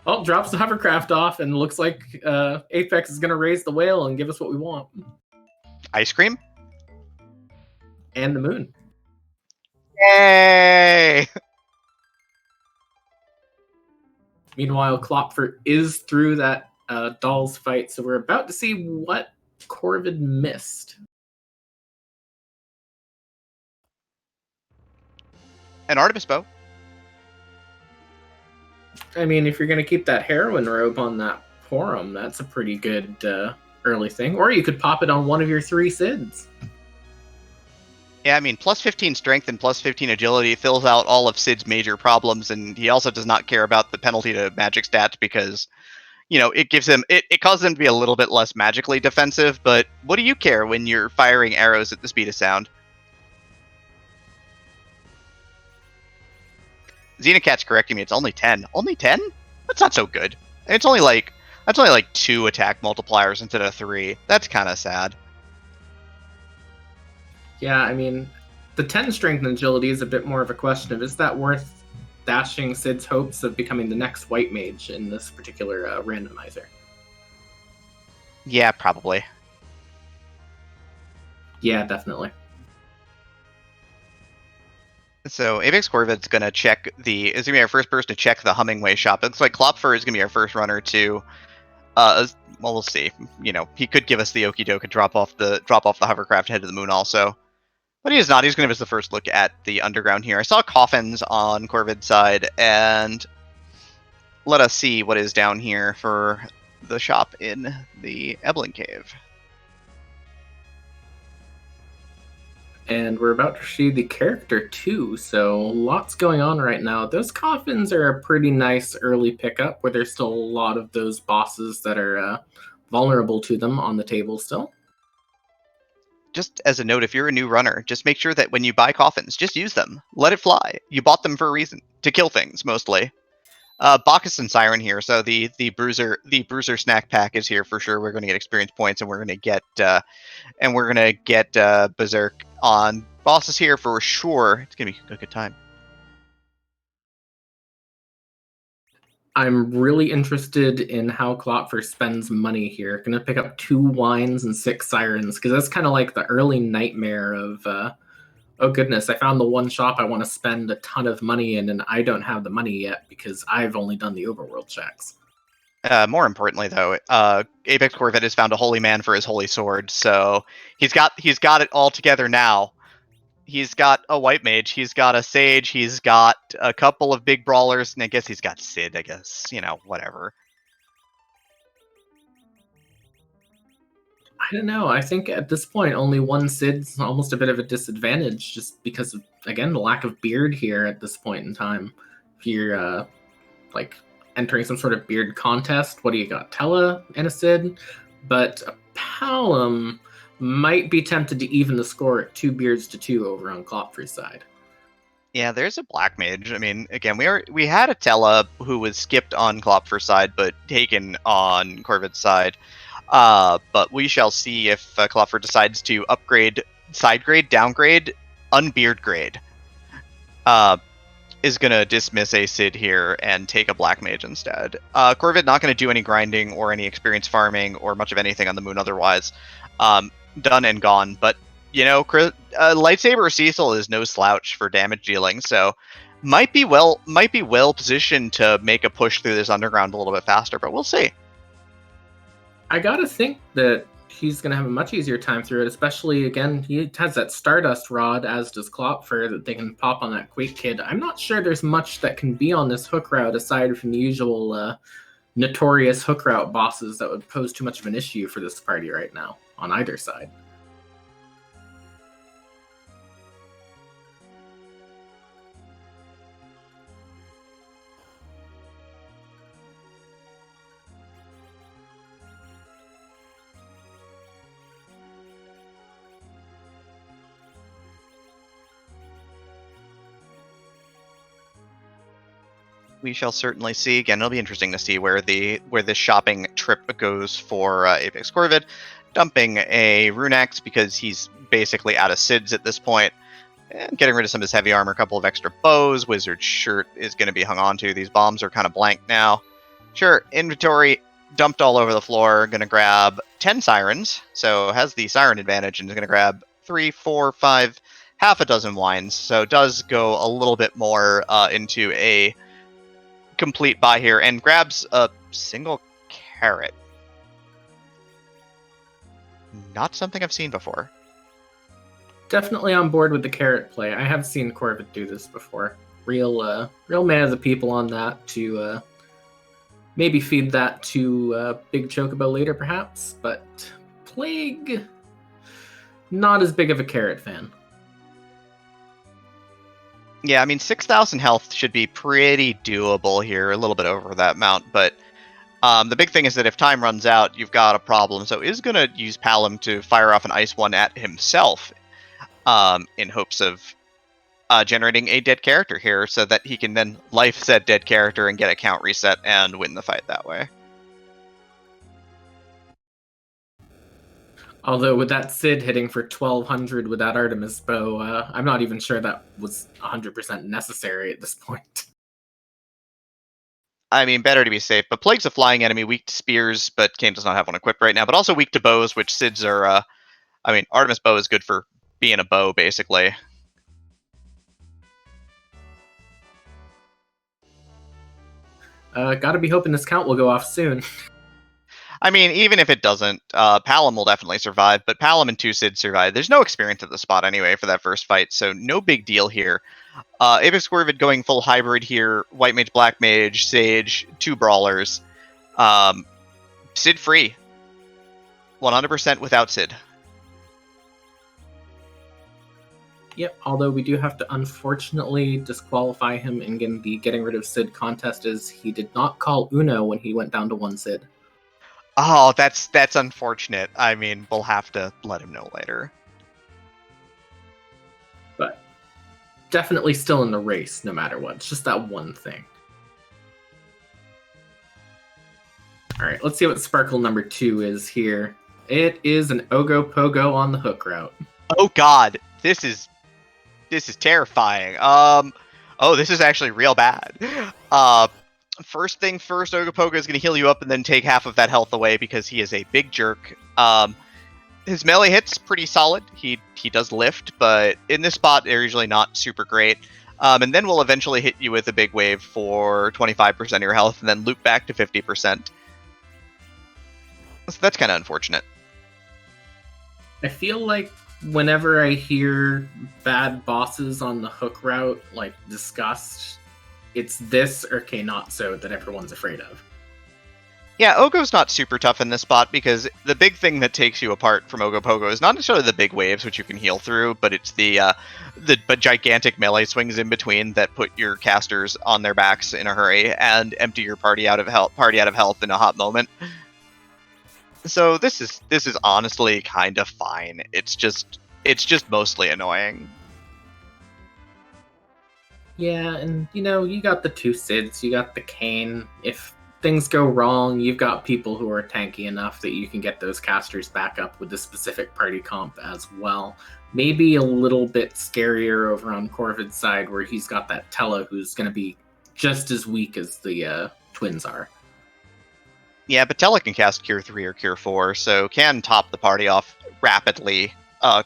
Oh, drops the hovercraft off, and looks like Apex is going to raise the whale and give us what we want. Ice cream? And the moon. Yay! Meanwhile, Klopfer is through that dolls fight, so we're about to see what Corvid missed. An Artemis bow. I mean, if you're going to keep that heroin robe on that Porum, that's a pretty good early thing. Or you could pop it on one of your 3 Sids. Yeah, I mean, plus 15 strength and plus 15 agility fills out all of Sid's major problems, and he also does not care about the penalty to magic stats because, you know, it gives him, it causes him to be a little bit less magically defensive, but what do you care when you're firing arrows at the speed of sound? Xenocat's correcting me, it's only 10. Only 10? That's not so good. It's only like, that's only like 2 attack multipliers instead of 3. That's kind of sad. Yeah, I mean, the 10 strength and agility is a bit more of a question of, is that worth dashing Sid's hopes of becoming the next white mage in this particular randomizer? Yeah, probably. Yeah, definitely. So apexcorvid's gonna check is gonna be our first person to check the Hummingway shop. It looks like Klopfer is gonna be our first runner to well, we'll see. You know, he could give us the okie doke and drop off the hovercraft head to the moon also. But he is not. He's going to give us the first look at the underground here. I saw coffins on Corvid's side, and let us see what is down here for the shop in the Ebling Cave. And we're about to see the character too, so lots going on right now. Those coffins are a pretty nice early pickup, where there's still a lot of those bosses that are vulnerable to them on the table still. Just as a note, if you're a new runner, just make sure that when you buy coffins, just use them. Let it fly. You bought them for a reason. To kill things, mostly. Bacchus and Siren here, so the bruiser snack pack is here for sure. We're going to get experience points, and we're going to get Berserk on bosses here for sure. It's going to be a good time. I'm really interested in how Klopfer spends money here. Gonna pick up 2 wines and 6 sirens, because that's kind of like the early nightmare of, oh goodness, I found the one shop I want to spend a ton of money in, and I don't have the money yet because I've only done the overworld checks. More importantly, though, apexcorvid has found a holy man for his holy sword, so he's got it all together now. He's got a white mage, he's got a sage, he's got a couple of big brawlers, and I guess he's got Sid, I guess, you know, whatever. I don't know. I think at this point, only one Sid's almost a bit of a disadvantage, just because of, again, the lack of beard here at this point in time. If you're, like, entering some sort of beard contest, what do you got? Tella and a Sid? But Palom might be tempted to even the score at 2 beards to 2 over on Klopfer's side. Yeah, there's a black mage. I mean, again, we had a Tella who was skipped on Klopfer's side, but taken on Corvid's side. But we shall see if Klopfer decides to upgrade, side grade, downgrade, unbeard grade. Is going to dismiss a Sid here and take a black mage instead. Corvid not going to do any grinding or any experience farming or much of anything on the moon otherwise. Done and gone, but you know, lightsaber Cecil is no slouch for damage dealing, so might be well positioned to make a push through this underground a little bit faster, but we'll see. I gotta think that he's gonna have a much easier time through it, especially, again, he has that Stardust Rod, as does Klopfer, that they can pop on that Quake Kid. I'm not sure there's much that can be on this hook route aside from the usual notorious hook route bosses that would pose too much of an issue for this party right now, on either side. We shall certainly see. Again, it'll be interesting to see where this shopping trip goes for apexcorvid, dumping a rune axe because he's basically out of SIDS at this point, and getting rid of some of his heavy armor, a couple of extra bows. Wizard shirt is going to be hung on to. These bombs are kind of blank now. Sure, inventory dumped all over the floor. Going to grab 10 sirens, so has the siren advantage, and is going to grab 3, 4, 5, half a dozen wines. So does go a little bit more into a complete buy here, and grabs a single carrot. Not something I've seen before. Definitely on board with the carrot play. I have seen Corvid do this before. Real man of the people on that to maybe feed that to Big Chocobo later, perhaps. But Plague, not as big of a carrot fan. Yeah, I mean, 6,000 health should be pretty doable here, a little bit over that amount, but the big thing is that if time runs out, you've got a problem. So is going to use Palom to fire off an Ice One at himself in hopes of generating a dead character here so that he can then life said dead character and get a count reset and win the fight that way. Although with that Sid hitting for 1200 with that Artemis bow, I'm not even sure that was 100% necessary at this point. I mean, better to be safe, but Plague's a flying enemy, weak to spears, but Kane does not have one equipped right now, but also weak to bows, which Sids are, I mean, Artemis bow is good for being a bow, basically. Gotta be hoping this count will go off soon. I mean, even if it doesn't, Palom will definitely survive, but Palom and 2 Sids survive. There's no experience at the spot anyway for that first fight, so no big deal here. apexcorvid going full hybrid here, White Mage, Black Mage, Sage, 2 Brawlers. Sid free. 100% without Sid. Yep, although we do have to unfortunately disqualify him in the getting rid of Sid contest, as he did not call Uno when he went down to 1 Sid. Oh, that's unfortunate. I mean, we'll have to let him know later. But definitely still in the race, no matter what. It's just that one thing. Alright, let's see what Sparkle number 2 is here. It is an Ogopogo on the hook route. Oh god, this is terrifying. Oh, this is actually real bad. First thing first, Ogopogo is going to heal you up and then take half of that health away because he is a big jerk. His melee hit's pretty solid. He does lift, but in this spot, they're usually not super great. And then we'll eventually hit you with a big wave for 25% of your health and then loop back to 50%. So that's kind of unfortunate. I feel like whenever I hear bad bosses on the hook route, like, discussed, it's this or K-Not-So that everyone's afraid of. Yeah, Ogo's not super tough in this spot because the big thing that takes you apart from Ogopogo is not necessarily the big waves, which you can heal through, but it's the gigantic melee swings in between that put your casters on their backs in a hurry and empty your party out of health in a hot moment. So this is honestly kind of fine. It's just mostly annoying. Yeah, and you got the 2 Sids, you got the Kane. If things go wrong, you've got people who are tanky enough that you can get those casters back up with the specific party comp as well. Maybe a little bit scarier over on Corvid's side, where he's got that Tella who's going to be just as weak as the twins are. Yeah, but Tella can cast Cure 3 or Cure 4, so can top the party off rapidly,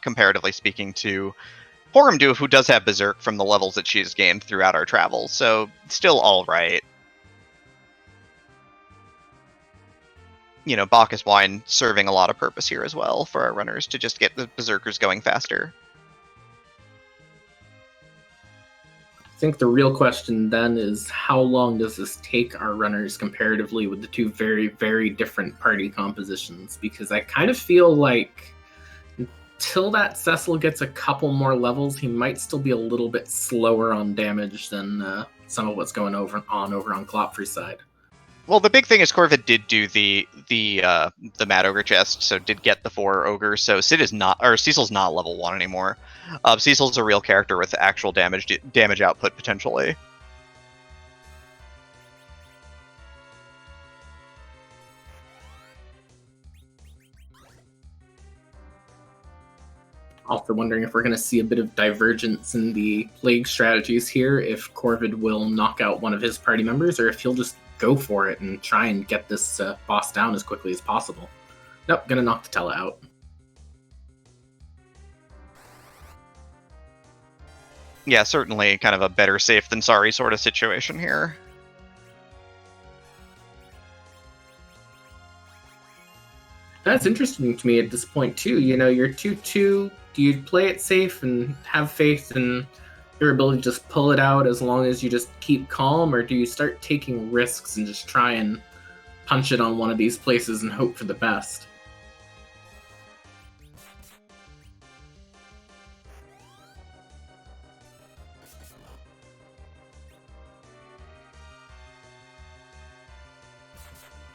comparatively speaking to Porumdu, who does have Berserk from the levels that she's gained throughout our travels, so still alright. Bacchus Wine serving a lot of purpose here as well for our runners to just get the Berserkers going faster. I think the real question then is, how long does this take our runners comparatively with the 2 very, very different party compositions? Because I kind of feel like until that Cecil gets a couple more levels, he might still be a little bit slower on damage than some of what's going over on EiKlopfer's side. Well, the big thing is Corvid did do the Mad Ogre chest, so did get the 4 ogres. So Cecil's not level 1 anymore. Cecil's a real character with actual damage output potentially. Also wondering if we're going to see a bit of divergence in the plague strategies here, if Corvid will knock out one of his party members, or if he'll just go for it and try and get this boss down as quickly as possible. Nope, gonna knock the Tela out. Yeah, certainly kind of a better safe than sorry sort of situation here. That's interesting to me at this point, too. You know, you're 2-2. Do you play it safe and have faith in your ability to just pull it out as long as you just keep calm, or do you start taking risks and just try and punch it on one of these places and hope for the best?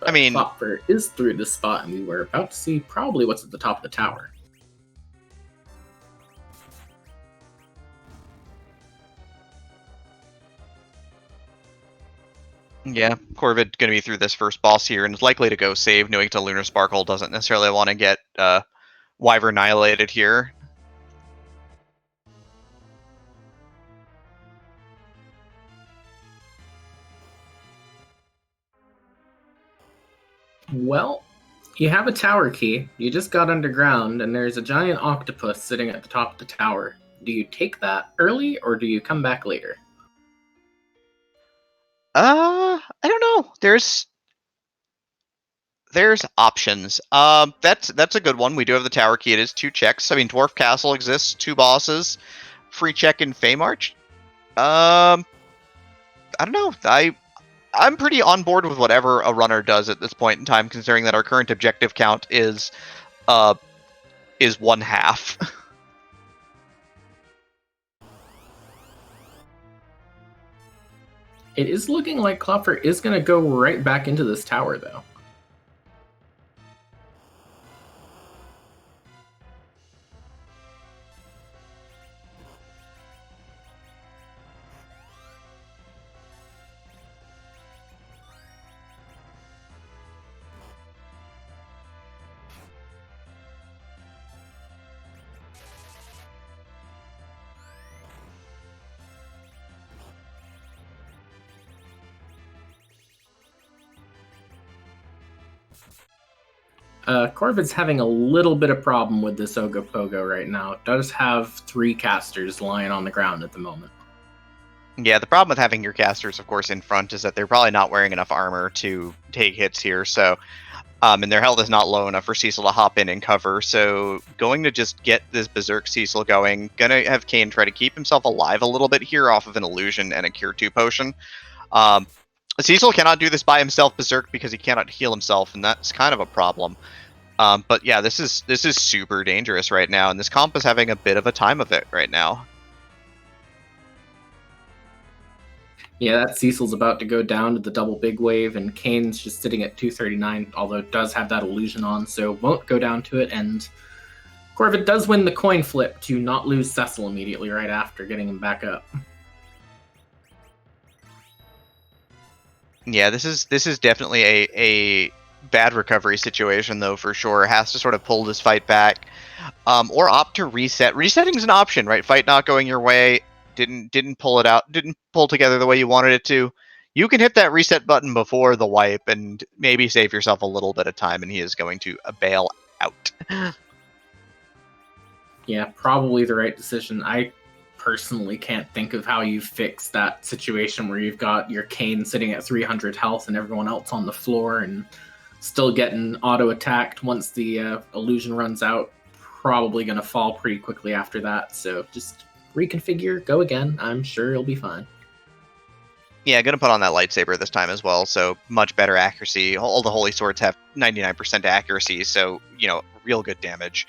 I mean, EiKlopfer is through this spot, and we were about to see probably what's at the top of the tower. Yeah, Corvid going to be through this first boss here and is likely to go save, knowing to Lunar Sparkle doesn't necessarily want to get Wyvern annihilated here. Well, you have a tower key. You just got underground, and there's a giant octopus sitting at the top of the tower. Do you take that early, or do you come back later? I don't know. There's options. That's a good one. We do have the tower key. It is 2 checks. I mean, Dwarf Castle exists, 2 bosses, free check in Feymarch. I don't know. I'm pretty on board with whatever a runner does at this point in time, considering that our current objective count is 1/2. It is looking like Klopfer is going to go right back into this tower, though. Corvid's having a little bit of problem with this Ogopogo right now. It does have 3 casters lying on the ground at the moment. Yeah, the problem with having your casters, of course, in front is that they're probably not wearing enough armor to take hits here. So, and their health is not low enough for Cecil to hop in and cover. So, going to just get this Berserk Cecil going. Gonna have Kane try to keep himself alive a little bit here off of an illusion and a Cure 2 potion. Cecil cannot do this by himself Berserk because he cannot heal himself, and that's kind of a problem. But yeah, this is super dangerous right now, and this comp is having a bit of a time of it right now. Yeah, that Cecil's about to go down to the double big wave, and Kane's just sitting at 239, although it does have that illusion on, so won't go down to it, and Corvid does win the coin flip to not lose Cecil immediately right after, getting him back up. Yeah, this is definitely a bad recovery situation, though, for sure. Has to sort of pull this fight back, or opt to reset. Resetting is an option, right? Fight not going your way, didn't pull it out, didn't pull together the way you wanted it to. You can hit that reset button before the wipe and maybe save yourself a little bit of time, and he is going to bail out. Yeah, probably the right decision. I personally can't think of how you fix that situation where you've got your Kane sitting at 300 health and everyone else on the floor and still getting auto-attacked once the illusion runs out. Probably going to fall pretty quickly after that, so just reconfigure, go again. I'm sure you'll be fine. Yeah, gonna put on that lightsaber this time as well, so much better accuracy. All the holy swords have 99% accuracy, so, you know, real good damage.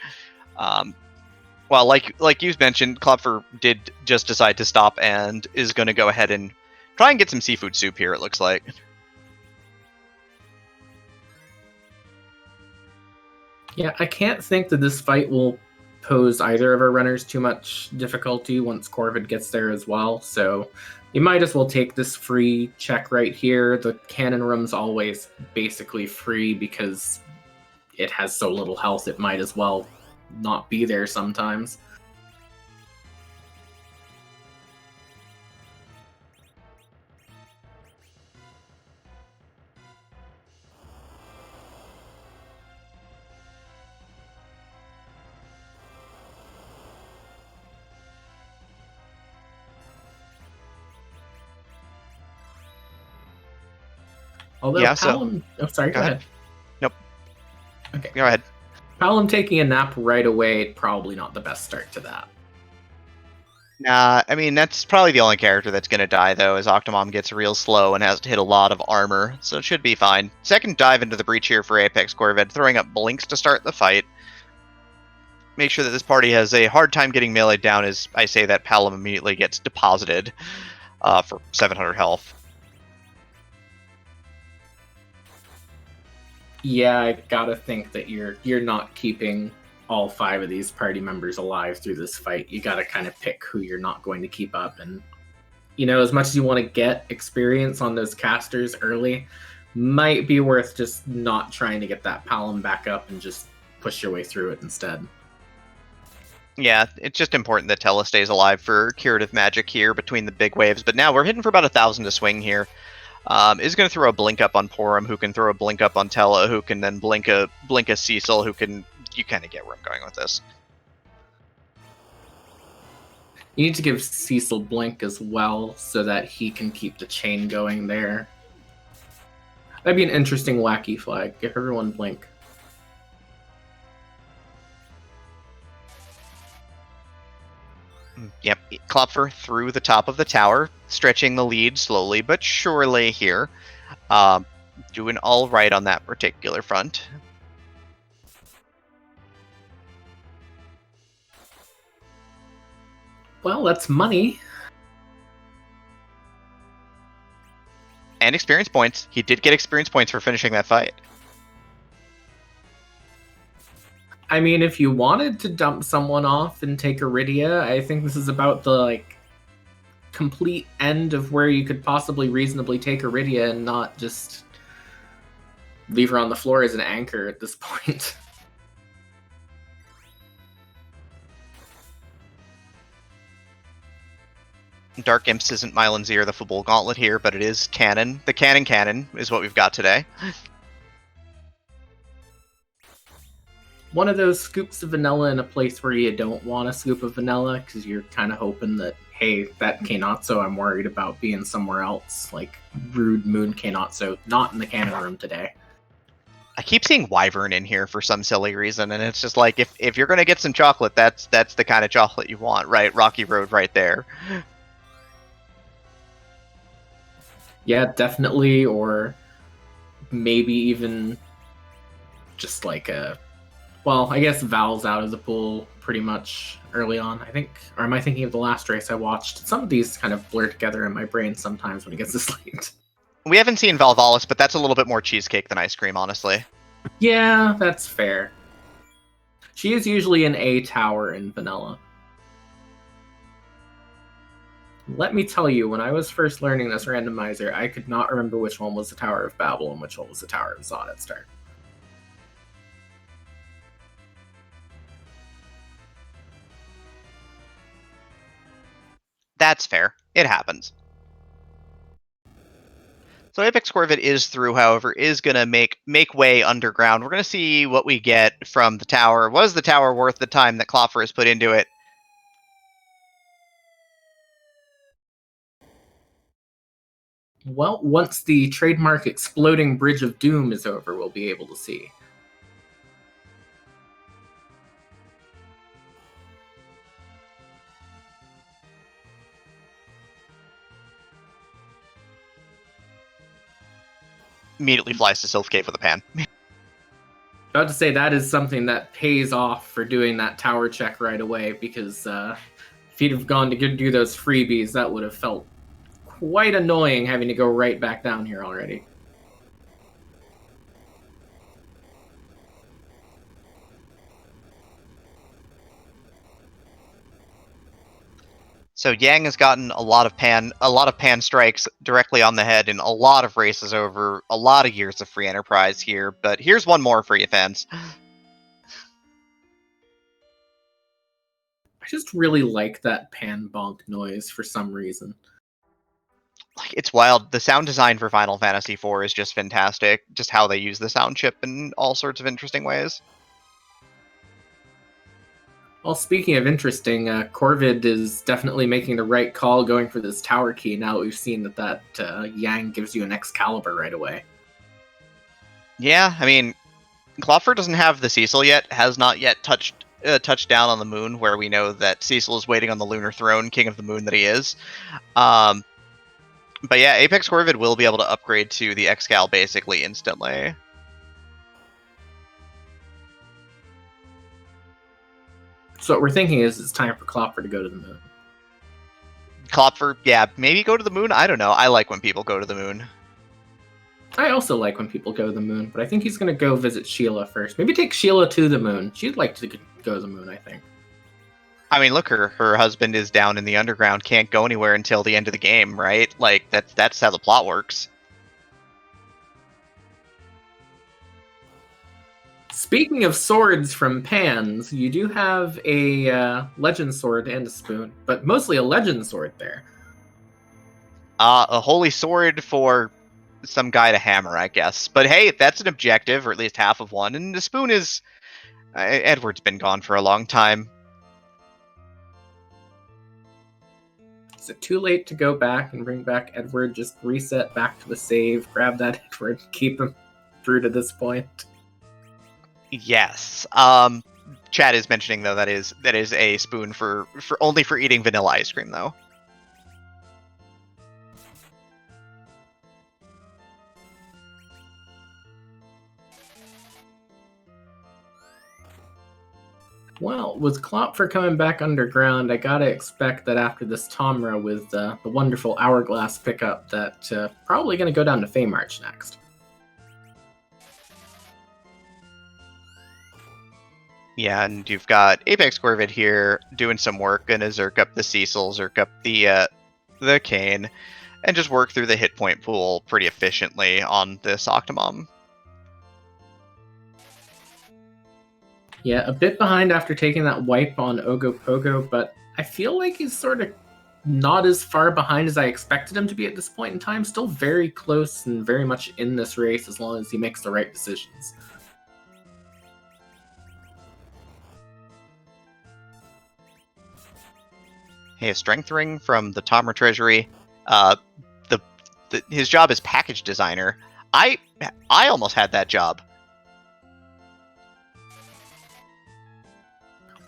Well, like you mentioned, Klopfer did just decide to stop and is going to go ahead and try and get some seafood soup here, it looks like. Yeah, I can't think that this fight will pose either of our runners too much difficulty once Corvid gets there as well, so you might as well take this free check right here. The cannon room's always basically free because it has so little health, it might as well not be there sometimes. Although Yeah, so Palom... Oh, sorry, go ahead. Nope. Okay. Go ahead. Palom taking a nap right away, probably not the best start to that. Nah, I mean, that's probably the only character that's going to die, though, as Octomom gets real slow and has to hit a lot of armor, so it should be fine. Second dive into the breach here for apexcorvid, throwing up blinks to start the fight. Make sure that this party has a hard time getting meleeed down as I say that Palom immediately gets deposited for 700 health. Yeah, I gotta think that you're not keeping all 5 of these party members alive through this fight. You gotta kind of pick who you're not going to keep up, and as much as you want to get experience on those casters early, might be worth just not trying to get that Palom back up and just push your way through it instead. Yeah, it's just important that Tella stays alive for curative magic here between the big waves, but now we're hitting for about 1,000 to swing here. Is going to throw a blink up on Porum, who can throw a blink up on Tella, who can then blink a Cecil, who can... You kind of get where I'm going with this. You need to give Cecil blink as well, so that he can keep the chain going there. That'd be an interesting wacky flag. Give everyone blink. Yep, EiKlopfer through the top of the tower, stretching the lead slowly but surely here. Doing all right on that particular front. Well, that's money. And experience points. He did get experience points for finishing that fight. I mean, if you wanted to dump someone off and take Iridia, I think this is about the, complete end of where you could possibly reasonably take Iridia and not just leave her on the floor as an anchor at this point. Dark Imps isn't Mylanzir, the Football Gauntlet here, but it is Cannon. The Cannon is what we've got today. One of those scoops of vanilla in a place where you don't want a scoop of vanilla, because you're kind of hoping that, hey, that Kainatsu I'm worried about being somewhere else, like Rude Moon Kainatsu, not in the cannon room today. I keep seeing Wyvern in here for some silly reason, and it's just like, if you're going to get some chocolate, that's the kind of chocolate you want, right? Rocky Road right there. Yeah, definitely, or maybe even just well, I guess Val's out of the pool pretty much early on, I think. Or am I thinking of the last race I watched? Some of these kind of blur together in my brain sometimes when it gets this late. We haven't seen Valvalis, but that's a little bit more cheesecake than ice cream, honestly. Yeah, that's fair. She is usually an A tower in vanilla. Let me tell you, when I was first learning this randomizer, I could not remember which one was the Tower of Babel and which one was the Tower of Zod at start. That's fair. It happens. So apexcorvid is through, however, is going to make way underground. We're going to see what we get from the tower. Was the tower worth the time that EiKlopfer has put into it? Well, once the trademark Exploding Bridge of Doom is over, we'll be able to see. Immediately flies to Sylph Cave with a pan. About to say that is something that pays off for doing that tower check right away, because if he'd have gone to do those freebies, that would have felt quite annoying having to go right back down here already. So Yang has gotten a lot of pan strikes directly on the head in a lot of races over a lot of years of free enterprise here. But here's one more for you fans. I just really like that pan bonk noise for some reason. It's wild. The sound design for Final Fantasy IV is just fantastic. Just how they use the sound chip in all sorts of interesting ways. Well, speaking of interesting, Corvid is definitely making the right call going for this tower key now that we've seen that Yang gives you an Excalibur right away. Yeah, I mean, Klopfer doesn't have the Cecil yet, has not yet touched down on the moon, where we know that Cecil is waiting on the lunar throne, king of the moon that he is. But yeah, apexcorvid will be able to upgrade to the Excal basically instantly. So what we're thinking is it's time for Klopfer to go to the moon. Klopfer, yeah, maybe go to the moon? I don't know. I like when people go to the moon. I also like when people go to the moon, but I think he's going to go visit Sheila first. Maybe take Sheila to the moon. She'd like to go to the moon, I think. I mean, look, her husband is down in the underground, can't go anywhere until the end of the game, right? Like, that's how the plot works. Speaking of swords from pans, you do have a legend sword and a spoon, but mostly a legend sword there. A holy sword for some guy to hammer, I guess. But hey, that's an objective, or at least half of one. And the spoon is... Edward's been gone for a long time. Is it too late to go back and bring back Edward? Just reset back to the save, grab that Edward, keep him through to this point. Yes. Chad is mentioning though that is a spoon for only for eating vanilla ice cream though. Well, with Klopfer coming back underground, I gotta expect that after this Tomra with the wonderful Hourglass pickup, that probably gonna go down to Feymarch next. Yeah, and you've got apexcorvid here doing some work, gonna zerk up the Cecil, zerk up the Cane, and just work through the hit point pool pretty efficiently on this Octomom. Yeah, a bit behind after taking that wipe on Ogopogo, but I feel like he's sort of not as far behind as I expected him to be at this point in time. Still very close and very much in this race as long as he makes the right decisions. Hey, a strength ring from the Tomra Treasury. His job is package designer. I almost had that job.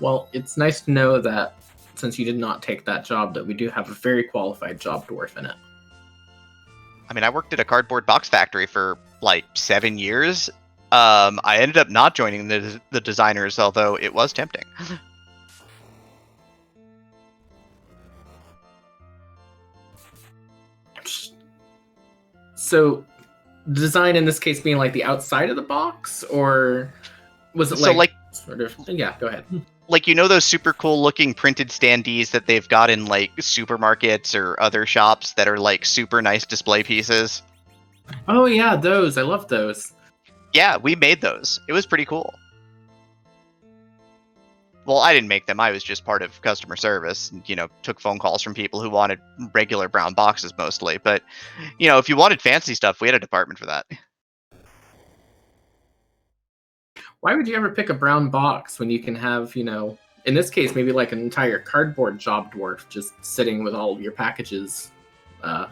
Well, it's nice to know that since you did not take that job, that we do have a very qualified job dwarf in it. I mean, I worked at a cardboard box factory for like 7 years. I ended up not joining the designers, although it was tempting. So, design in this case being like the outside of the box, or was it So, like sort of? Yeah, go ahead. Like, you know those super cool looking printed standees that they've got in like supermarkets or other shops that are like super nice display pieces? Oh yeah, those. I love those. Yeah, we made those. It was pretty cool. Well, I didn't make them. I was just part of customer service and, you know, took phone calls from people who wanted regular brown boxes mostly. But, you know, if you wanted fancy stuff, we had a department for that. Why would you ever pick a brown box when you can have, you know, in this case, maybe like an entire cardboard job dwarf just sitting with all of your packages out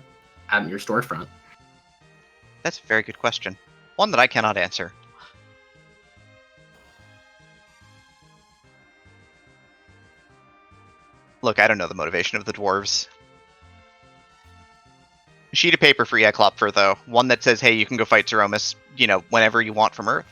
in your storefront? That's a very good question. One that I cannot answer. Look, I don't know the motivation of the dwarves. A sheet of paper for EiKlopfer, though. One that says, hey, you can go fight Zeromus, you know, whenever you want from Earth.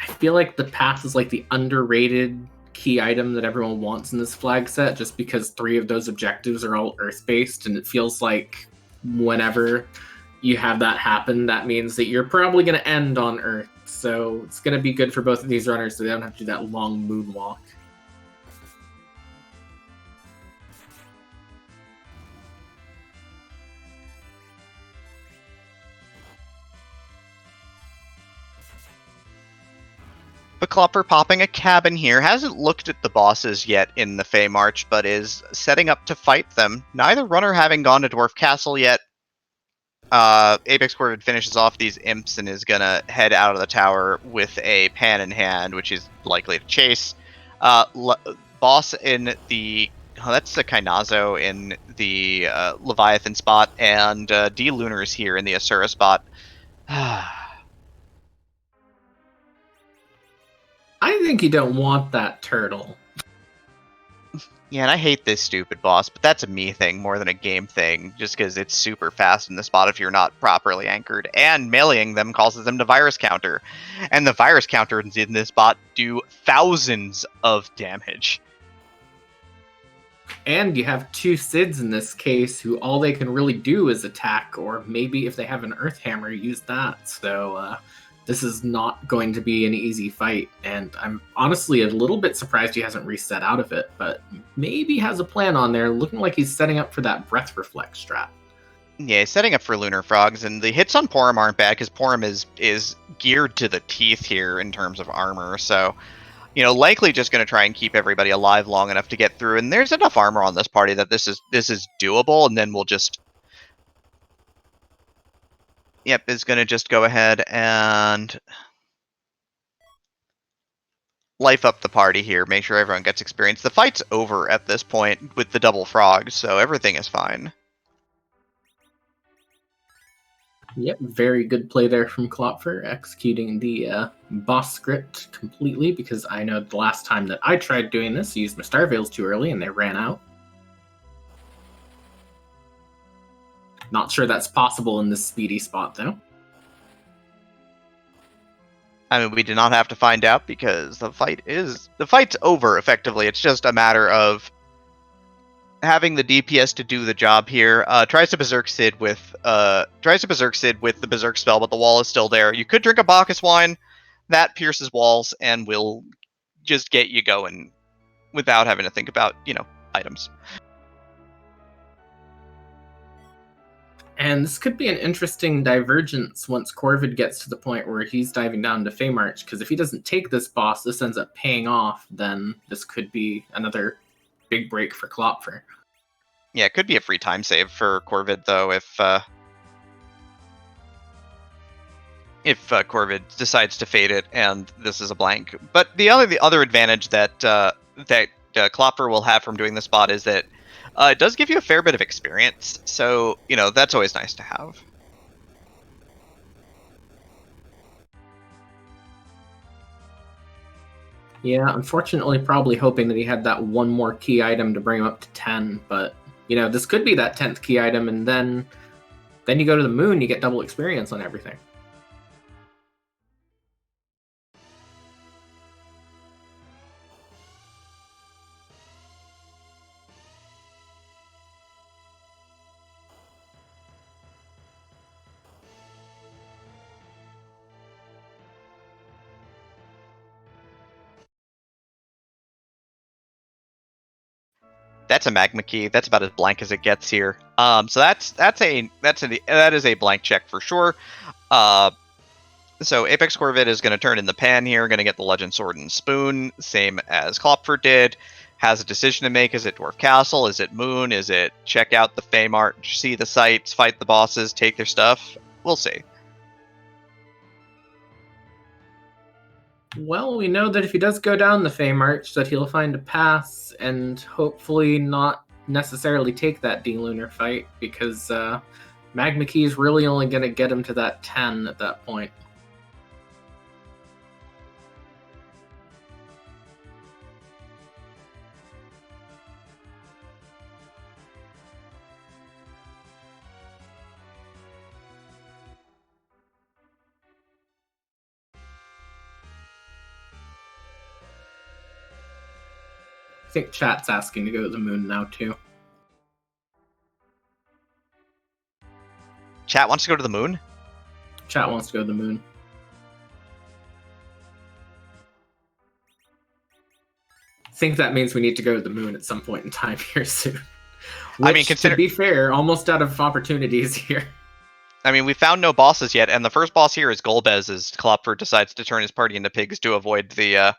I feel like the pass is like the underrated key item that everyone wants in this flag set, just because 3 of those objectives are all Earth-based, and it feels like whenever you have that happen, that means that you're probably going to end on Earth. So it's going to be good for both of these runners so they don't have to do that long moonwalk. But Klopfer popping a cabin here, hasn't looked at the bosses yet in the Feymarch, but is setting up to fight them. Neither runner having gone to Dwarf Castle yet. apexcorvid finishes off these imps and is gonna head out of the tower with a pan in hand, which is likely to chase. Boss in the... Oh, that's the Kainazo in the Leviathan spot, and D-Lunars here in the Asura spot. I think you don't want that turtle. Yeah, and I hate this stupid boss, but that's a me thing more than a game thing, just because it's super fast in the spot if you're not properly anchored, and meleeing them causes them to virus counter. And the virus counters in this bot do thousands of damage. And you have two Sids in this case who all they can really do is attack, or maybe if they have an Earth Hammer, use that. So this is not going to be an easy fight, and I'm honestly a little bit surprised he hasn't reset out of it, but maybe has a plan on there, looking like he's setting up for that Breath Reflect strat. Yeah, he's setting up for Lunar Frogs, and the hits on Porum aren't bad, because Porum is geared to the teeth here in terms of armor, so... likely just going to try and keep everybody alive long enough to get through. And there's enough armor on this party that this is doable. And then we'll just, is going to just go ahead and life up the party here. Make sure everyone gets experience. The fight's over at this point with the double frogs, so everything is fine. Yep, very good play there from EiKlopfer, executing the boss script completely, because I know the last time that I tried doing this, I used my Star Veils too early and they ran out. Not sure that's possible in this speedy spot, though. I mean, we did not have to find out because the fight's over, effectively. It's just a matter of having the DPS to do the job here. Tries to Berserk Sid with the Berserk spell, but the wall is still there. You could drink a Bacchus wine. That pierces walls and will just get you going without having to think about, items. And this could be an interesting divergence once Corvid gets to the point where he's diving down to Feymarch, because if he doesn't take this boss, this ends up paying off, then this could be another big break for EiKlopfer. Yeah, it could be a free time save for Corvid, though, if Corvid decides to fade it and this is a blank. But the other advantage that EiKlopfer will have from doing this spot is that it does give you a fair bit of experience, so that's always nice to have. Yeah, unfortunately, probably hoping that he had that one more key item to bring him up to 10, but this could be that 10th key item, and then you go to the moon, you get double experience on everything. That's a magma key. That's about as blank as it gets here. So that is a blank check for sure. So apexcorvid is going to turn in the pan here, going to get the legend sword and spoon, same as EiKlopfer did. Has a decision to make. Is it Dwarf Castle? Is it Moon? Is it check out the Feymarch, see the sights, fight the bosses, take their stuff? We'll see. Well, we know that if he does go down the Feymarch, that he'll find a pass and hopefully not necessarily take that D-Lunar fight, because Magma Key is really only going to get him to that 10 at that point. I think chat's asking to go to the moon now, too. Chat wants to go to the moon? Chat wants to go to the moon. I think that means we need to go to the moon at some point in time here soon. Which, to be fair, almost out of opportunities here. I mean, we found no bosses yet, and the first boss here is Golbez, as EiKlopfer decides to turn his party into pigs to avoid the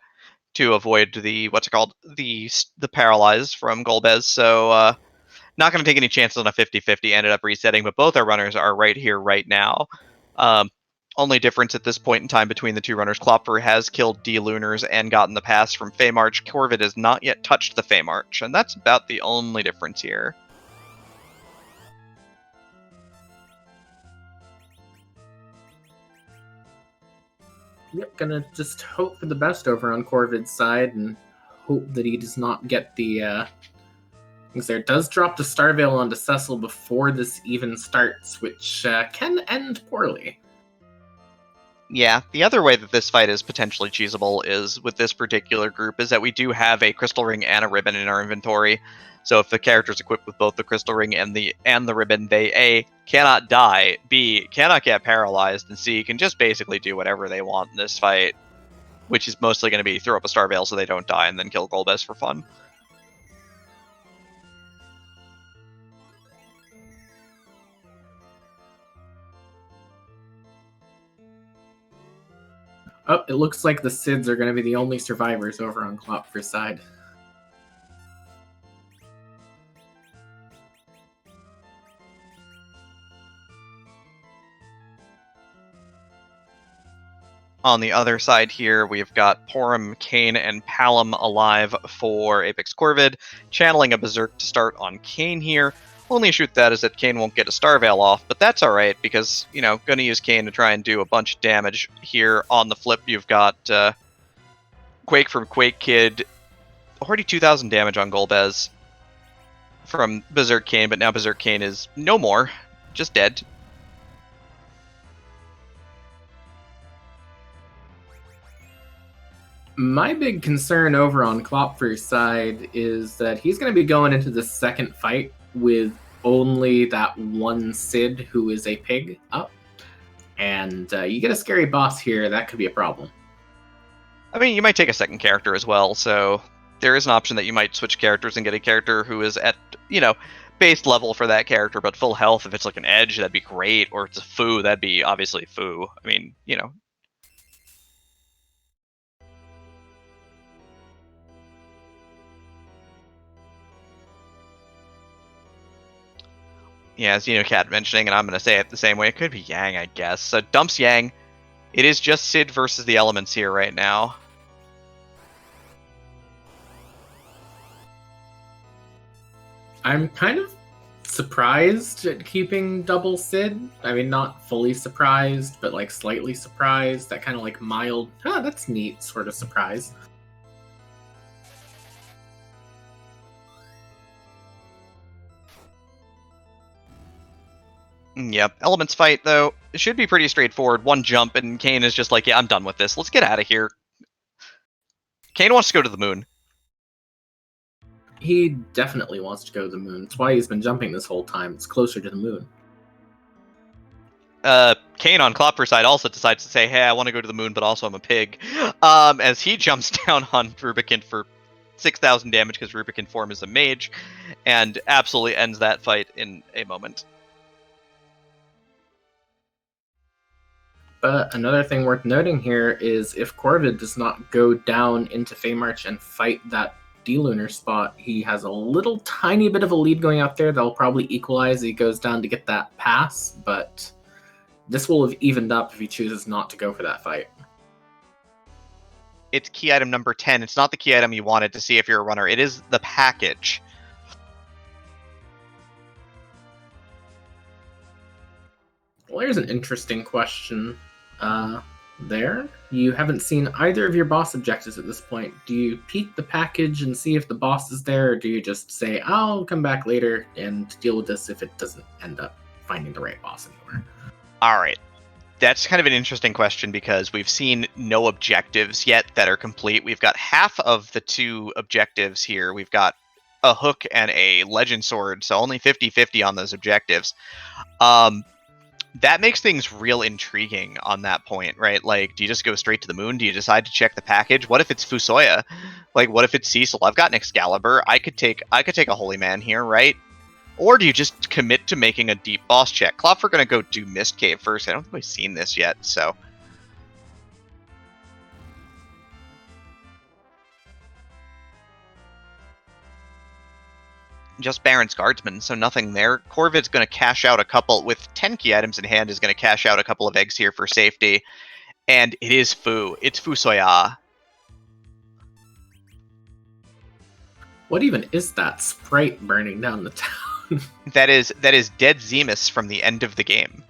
the paralyze from Golbez. So not going to take any chances on a 50-50. Ended up resetting, but both our runners are right here, right now. Only difference at this point in time between the two runners, EiKlopfer has killed D-Lunars and gotten the pass from Feymarch. Corvid has not yet touched the Feymarch, and that's about the only difference here. Yep, gonna just hope for the best over on Corvid's side and hope that he does not get the because there does drop the Starveil onto Cecil before this even starts, which can end poorly. Yeah, the other way that this fight is potentially cheesable is with this particular group is that we do have a crystal ring and a ribbon in our inventory. So if the character's equipped with both the crystal ring and the ribbon, they A, cannot die, B, cannot get paralyzed, and C, can just basically do whatever they want in this fight, which is mostly going to be throw up a Starveil so they don't die and then kill Golbez for fun. Oh, it looks like the Sids are going to be the only survivors over on Klopfer's side. On the other side here, we've got Porum, Kane, and Palom alive for apexcorvid, channeling a Berserk to start on Kane here. Only issue with that is that Kane won't get a Starveil off, but that's alright, because, you know, gonna use Kane to try and do a bunch of damage here. On the flip, you've got Quake from Quake Kid, already 2,000 damage on Golbez from Berserk Kane, but now Berserk Kane is no more, just dead. My big concern over on Klopfer's side is that he's going to be going into the second fight with only that one Sid who is a pig up. And you get a scary boss here, that could be a problem. I mean, you might take a second character as well, so there is an option that you might switch characters and get a character who is at, you know, base level for that character, but full health. If it's like an Edge, that'd be great, or it's a Fu, that'd be obviously Fu. I mean, you know. Yeah, as Cat mentioning, and I'm going to say it the same way, it could be Yang, I guess. So dumps Yang. It is just Sid versus the elements here right now. I'm kind of surprised at keeping double Sid. I mean, not fully surprised, but like slightly surprised. That kind of like mild, that's neat sort of surprise. Yep, elements fight, though, it should be pretty straightforward. One jump, and Kane is just like, yeah, I'm done with this. Let's get out of here. Kane wants to go to the moon. He definitely wants to go to the moon. That's why he's been jumping this whole time. It's closer to the moon. Kane on Klopfer's side also decides to say, hey, I want to go to the moon, but also I'm a pig. As he jumps down on Rubicon for 6,000 damage because Rubicon form is a mage, and absolutely ends that fight in a moment. But another thing worth noting here is if Corvid does not go down into Feymarch and fight that D-Lunar spot, he has a little tiny bit of a lead going out there that'll probably equalize. He goes down to get that pass, but this will have evened up if he chooses not to go for that fight. It's key item number 10. It's not the key item you wanted to see if you're a runner. It is the package. Well, here's an interesting question. There, you haven't seen either of your boss objectives at this point. Do you peek the package and see if the boss is there, or do you just say, I'll come back later and deal with this if it doesn't end up finding the right boss anywhere? All right. That's kind of an interesting question because we've seen no objectives yet that are complete. We've got half of the two objectives here. We've got a hook and a legend sword, so only 50-50 on those objectives. That makes things real intriguing on that point, right? Like, do you just go straight to the moon? Do you decide to check the package? What if it's Fusoya? Like, what if it's Cecil? I've got an Excalibur. I could take a Holy Man here, right? Or do you just commit to making a deep boss check? Klopfer gonna go do Mist Cave first. I don't think we've seen this yet, so. Just Baron's Guardsman, so nothing there. Corvid's going to cash out a couple, with 10 key items in hand, is going to cash out a couple of eggs here for safety. And it is Fu. It's Fusoya. What even is that sprite burning down the town? That is Dead Zemus from the end of the game.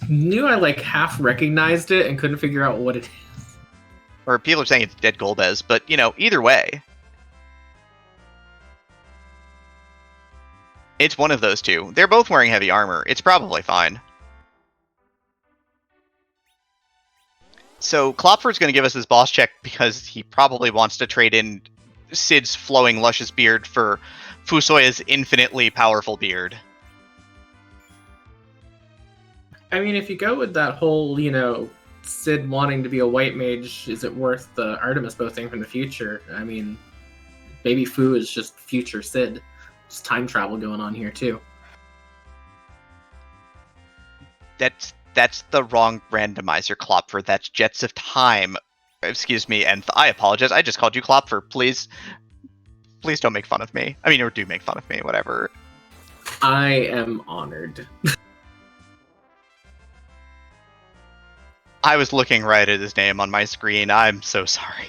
knew I like half recognized it and couldn't figure out what it is. Or people are saying it's Dead Golbez, but, you know, either way. It's one of those two. They're both wearing heavy armor. It's probably fine. So Klopfer's going to give us his boss check because he probably wants to trade in Sid's flowing, luscious beard for Fusoya's infinitely powerful beard. I mean, if you go with that whole, you know, Sid wanting to be a white mage, is it worth the Artemis Bow thing from the future? I mean, maybe Fu is just future Sid. There's time travel going on here, too. That's the wrong randomizer, Klopfer. That's Jets of Time. Excuse me, and I apologize. I just called you Klopfer. Please don't make fun of me. I mean, or do make fun of me, whatever. I am honored. I was looking right at his name on my screen. I'm so sorry.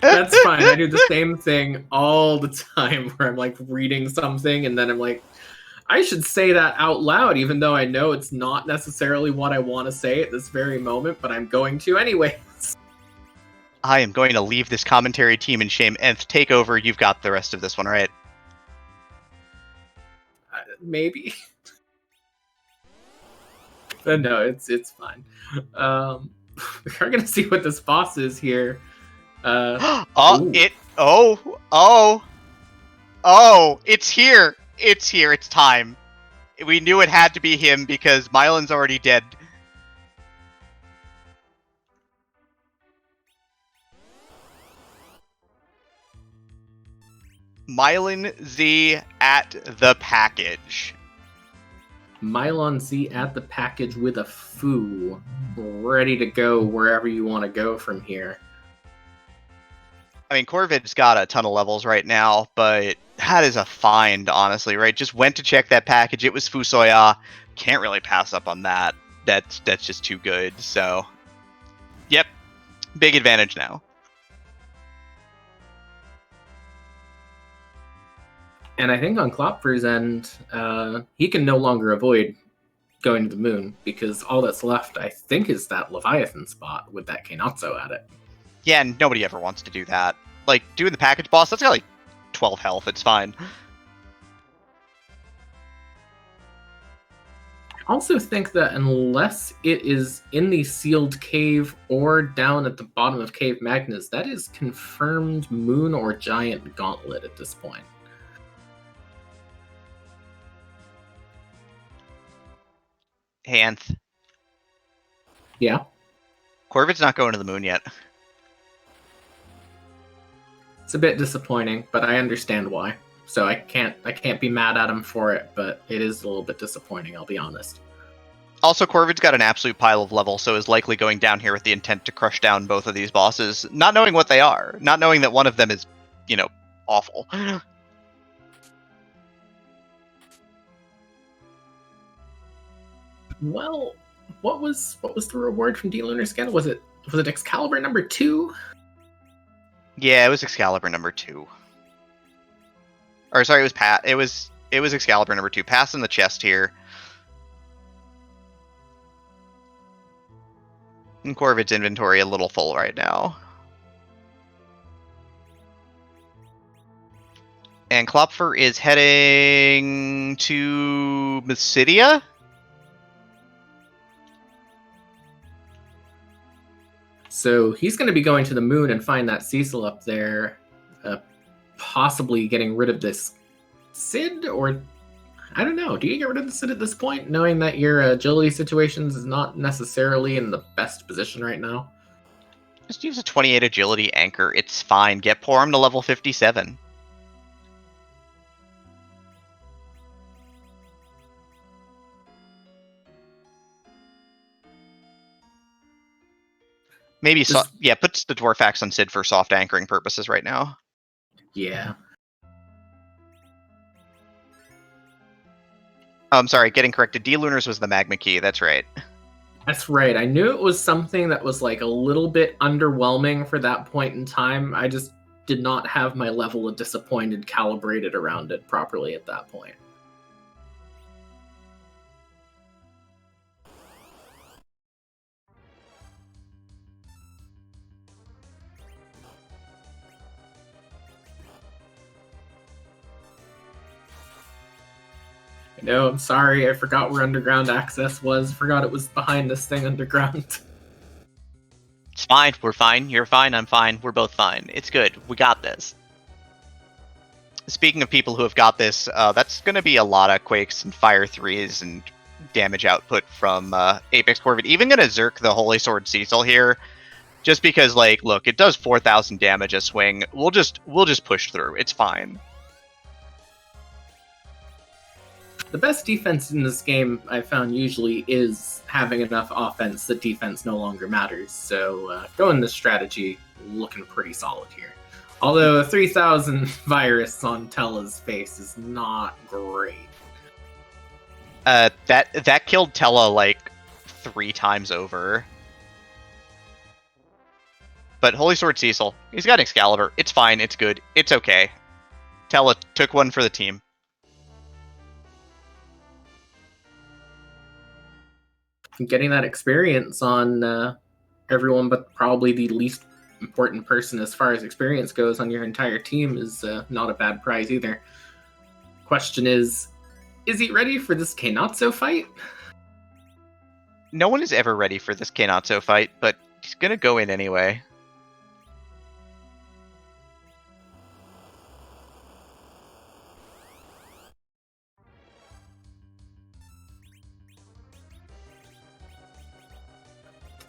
That's fine. I do the same thing all the time where I'm like reading something and then I'm like, I should say that out loud, even though I know it's not necessarily what I want to say at this very moment, but I'm going to anyways. I am going to leave this commentary team in shame. Nth, take over. You've got the rest of this one, right? Maybe. But no, it's fine. We're gonna see what this boss is here. It's here. It's here. It's time. We knew it had to be him because Mylan's already dead. Mylan Z at the package. Mylon Z at the package with a Fu, ready to go wherever you want to go from here. I mean, Corvid's got a ton of levels right now, but that is a find, honestly, right? Just went to check that package. It was Fusoya. Can't really pass up on that. That's just too good. So, yep, big advantage now. And I think on Klopfer's end, he can no longer avoid going to the moon because all that's left, I think, is that Leviathan spot with that Keinotso at it. Yeah, and nobody ever wants to do that. Like, doing the package boss, that's got like 12 health. It's fine. I also think that unless it is in the sealed cave or down at the bottom of Cave Magnus, that is confirmed moon or giant gauntlet at this point. Hey, Anth. Yeah? Corvid's not going to the moon yet. It's a bit disappointing, but I understand why. So I can't be mad at him for it, but it is a little bit disappointing, I'll be honest. Also, Corvid's got an absolute pile of levels, so is likely going down here with the intent to crush down both of these bosses, not knowing what they are, not knowing that one of them is, you know, awful. Well, what was the reward from D Lunar Scandal? Was it Excalibur number 2? Yeah, it was Excalibur number 2. Or sorry, it was Excalibur number 2. Pass in the chest here. And Corvid's inventory a little full right now. And Klopfer is heading to Mysidia? So he's going to be going to the moon and find that Cecil up there, possibly getting rid of this Sid, or I don't know. Do you get rid of the Sid at this point, knowing that your agility situations is not necessarily in the best position right now? Just use a 28 agility anchor. It's fine. Get Porum to level 57. Maybe, put the Dwarf Axe on Sid for soft anchoring purposes right now. Yeah. I'm sorry, getting corrected. D-Lunars was the Magma Key, that's right. That's right. I knew it was something that was like a little bit underwhelming for that point in time. I just did not have my level of disappointed calibrated around it properly at that point. No, I'm sorry. I forgot where underground access was. Forgot it was behind this thing underground. It's fine. We're fine. You're fine. I'm fine. We're both fine. It's good. We got this. Speaking of people who have got this, that's going to be a lot of Quakes and Fire 3s and damage output from apexcorvid. Even going to Zerk the Holy Sword Cecil here, just because, like, look, it does 4,000 damage a swing. We'll just push through. It's fine. The best defense in this game, I found, usually is having enough offense that defense no longer matters. So going this strategy, looking pretty solid here. Although a 3,000 virus on Tella's face is not great. That killed Tella like 3 times over. But Holy Sword Cecil, he's got Excalibur. It's fine. It's good. It's okay. Tella took one for the team. Getting that experience on everyone but probably the least important person as far as experience goes on your entire team is not a bad prize either. Question is he ready for this Keinatsu fight? No one is ever ready for this Keinatsu fight, but he's gonna go in anyway.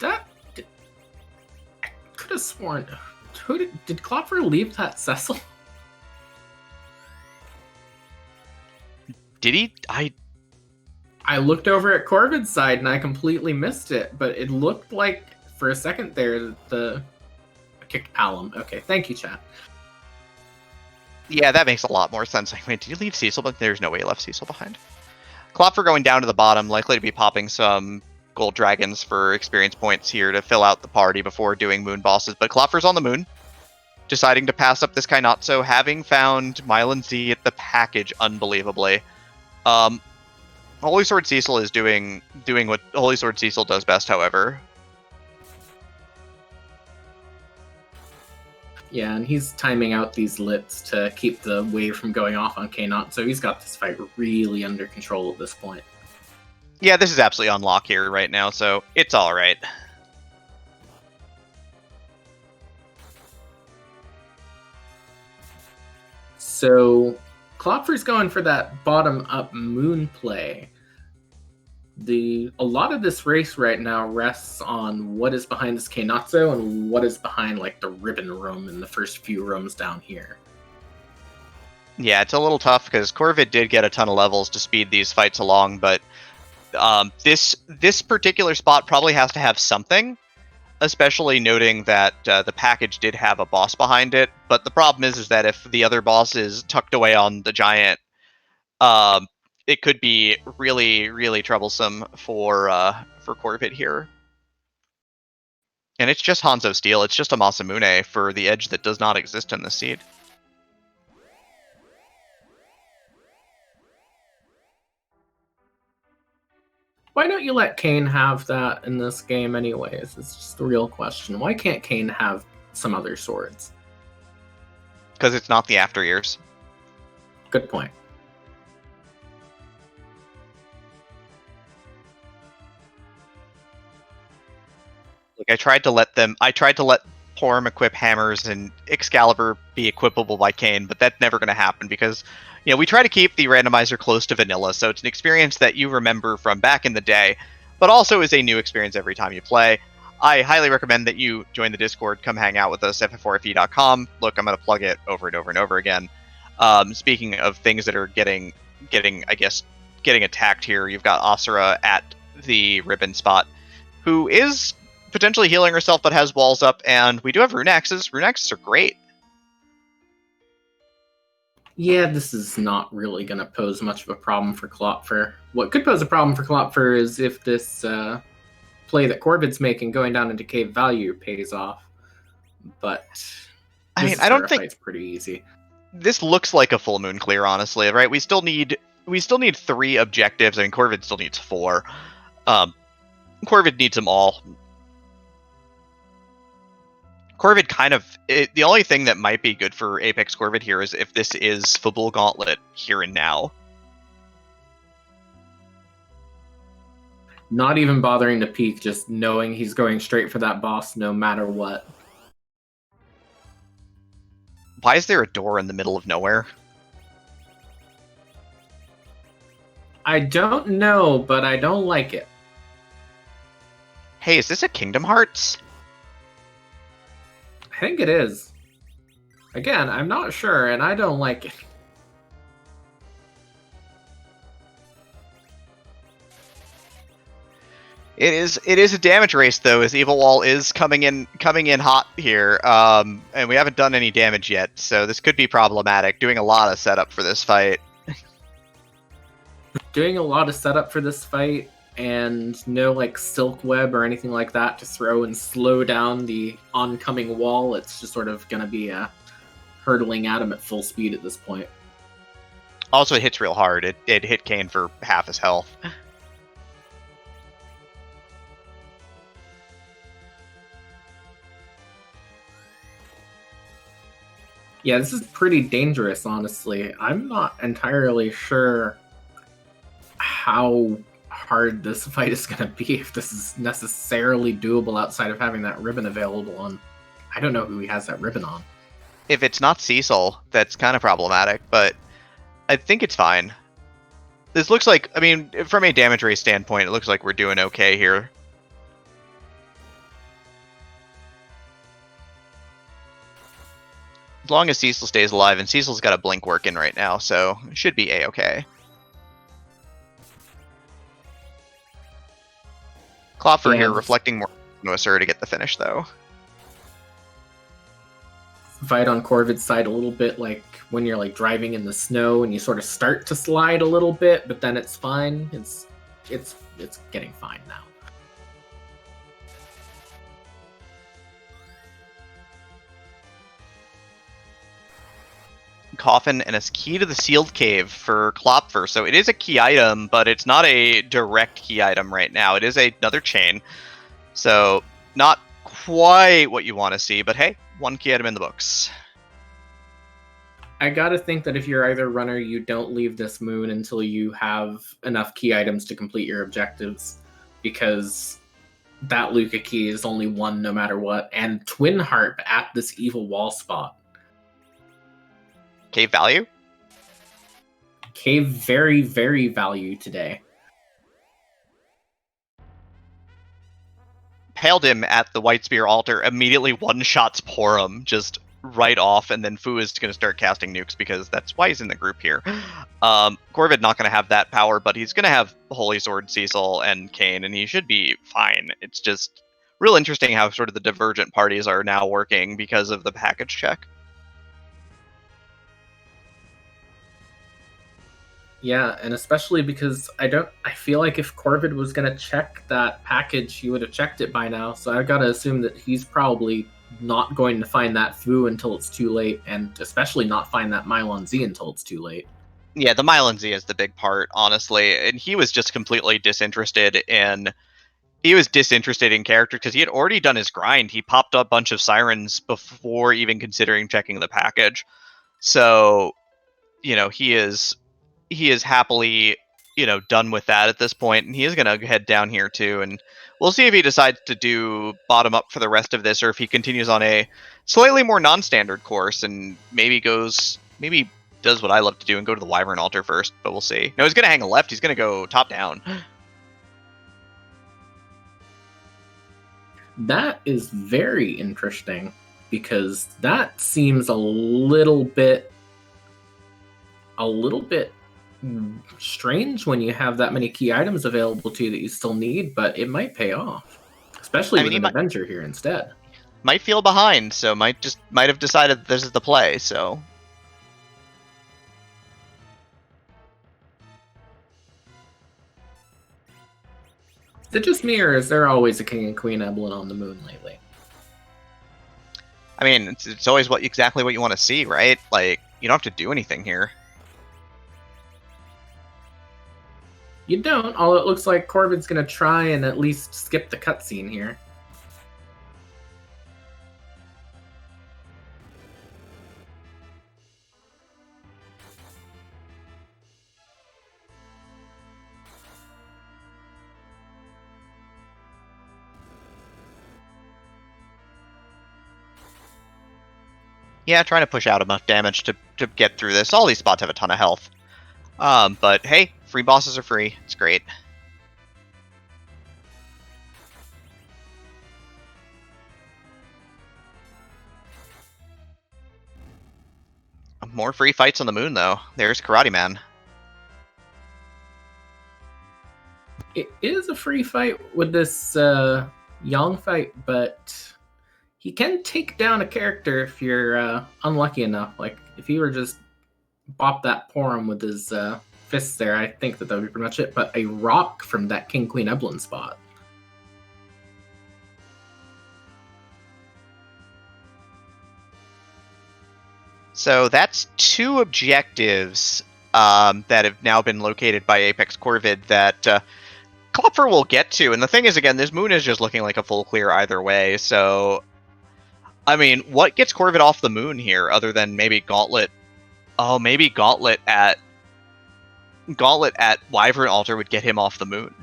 I could have sworn. Did Klopfer leave that Cecil? Did he? I looked over at Corvid's side and I completely missed it, but it looked like for a second there the kicked Alum. Okay, thank you, chat. Yeah, that makes a lot more sense. Like, wait, did you leave Cecil? But there's no way he left Cecil behind. Klopfer going down to the bottom, likely to be popping some gold dragons for experience points here to fill out the party before doing moon bosses. But Klopfer's on the moon, deciding to pass up this Keinatsu, having found Mylan Z at the package unbelievably. Holy Sword Cecil is doing what Holy Sword Cecil does best, however. Yeah, and he's timing out these lits to keep the wave from going off on Keinatsu, so he's got this fight really under control at this point. Yeah, this is absolutely on lock here right now, so it's alright. So Klopfer's going for that bottom-up moon play. A lot of this race right now rests on what is behind this Keinatsu and what is behind like the ribbon room in the first few rooms down here. Yeah, it's a little tough because Corvid did get a ton of levels to speed these fights along, but this particular spot probably has to have something, especially noting that the package did have a boss behind it. But the problem is that if the other boss is tucked away on the giant, it could be really, really troublesome for Corvid here. And it's just Hanzo Steel. It's just a Masamune for the edge that does not exist in the seed. Why don't you let Kane have that in this game anyways? It's just the real question. Why can't Kane have some other swords? Because it's not the after years. Good point. Like I tried to let Porm equip hammers and Excalibur be equipable by Kane, but that's never going to happen because, you know, we try to keep the randomizer close to vanilla, so it's an experience that you remember from back in the day, but also is a new experience every time you play. I highly recommend that you join the Discord, come hang out with us, FF4FE.com. Look, I'm going to plug it over and over and over again. Speaking of things that are getting attacked here, you've got Asura at the ribbon spot, who is potentially healing herself but has walls up, and we do have rune axes. Rune axes are great. Yeah, this is not really going to pose much of a problem for Klopfer. What could pose a problem for Klopfer is if this play that Corvid's making going down into cave value pays off. But I mean, I don't think it's pretty easy. This looks like a full moon clear, honestly, right? We still need 3 objectives. I mean, Corvid still needs 4. Corvid needs them all. Corvid the only thing that might be good for apexcorvid here is if this is Fabul Gauntlet here and now. Not even bothering to peek, just knowing he's going straight for that boss no matter what. Why is there a door in the middle of nowhere? I don't know, but I don't like it. Hey, is this a Kingdom Hearts? I think it is. Again, I'm not sure, and I don't like it. It is a damage race though, as Evil Wall is coming in hot here, and we haven't done any damage yet, so this could be problematic. Doing a lot of setup for this fight. Doing a lot of setup for this fight, and no like silk web or anything like that to throw and slow down the oncoming wall. It's just sort of gonna be hurtling at him at full speed at this point. Also, it hits real hard. It hit Kane for half his health. Yeah, this is pretty dangerous, honestly. I'm not entirely sure how hard this fight is going to be, if this is necessarily doable outside of having that ribbon available on. I don't know who he has that ribbon on. If it's not Cecil, that's kind of problematic, but I think it's fine. This looks like, I mean, from a damage race standpoint, it looks like we're doing okay here. As long as Cecil stays alive, and Cecil's got a blink working right now, so it should be a-okay. Klopfer here reflecting more on Sir to get the finish, though. Fight on Corvid's side a little bit like when you're like driving in the snow and you sort of start to slide a little bit, but then it's fine. It's getting fine now. Coffin and a key to the sealed cave for Klopfer. So it is a key item, but it's not a direct key item right now. It is another chain. So not quite what you want to see, but hey, one key item in the books. I gotta think that if you're either runner, you don't leave this moon until you have enough key items to complete your objectives, because that Luca key is only one no matter what, and Twin Harp at this evil wall spot. Cave value? Cave very, very value today. Paled him at the White Spear altar, immediately one-shots Porum, just right off, and then Fu is going to start casting nukes because that's why he's in the group here. Corvid not going to have that power, but he's going to have Holy Sword, Cecil, and Kane, and he should be fine. It's just real interesting how sort of the divergent parties are now working because of the package check. Yeah, and especially because I feel like if Corvid was going to check that package, he would have checked it by now. So I've got to assume that he's probably not going to find that Fu until it's too late, and especially not find that Mylon Z until it's too late. Yeah, the Mylon Z is the big part, honestly. And he was just completely disinterested in... He was disinterested in character because he had already done his grind. He popped up a bunch of sirens before even considering checking the package. So, you know, he is happily, you know, done with that at this point, and he is going to head down here too, and we'll see if he decides to do bottom up for the rest of this, or if he continues on a slightly more non-standard course and maybe does what I love to do and go to the Wyvern altar first, but we'll see. No, he's going to hang a left. He's going to go top down. That is very interesting, because that seems a little bit strange when you have that many key items available to you that you still need, but it might pay off, especially with an Avenger here instead. Might feel behind, so might have decided that this is the play. So is it just me, or is there always a King and Queen Evelyn on the moon lately? I mean, it's always exactly what you want to see, right? Like, you don't have to do anything here. You don't, although it looks like Corvid's going to try and at least skip the cutscene here. Yeah, trying to push out enough damage to get through this. All these spots have a ton of health. But hey, free bosses are free. It's great. More free fights on the moon, though. There's Karate Man. It is a free fight with this Yang fight, but he can take down a character if you're unlucky enough. Like, if he were just bop that Porum with his fists there, I think that would be pretty much it. But a rock from that King Queen Evelyn spot. So that's 2 objectives that have now been located by apexcorvid that EiKlopfer will get to. And the thing is, again, this moon is just looking like a full clear either way. So, I mean, what gets Corvid off the moon here other than maybe Gauntlet? Oh, maybe Gauntlet at Wyvern Altar would get him off the moon.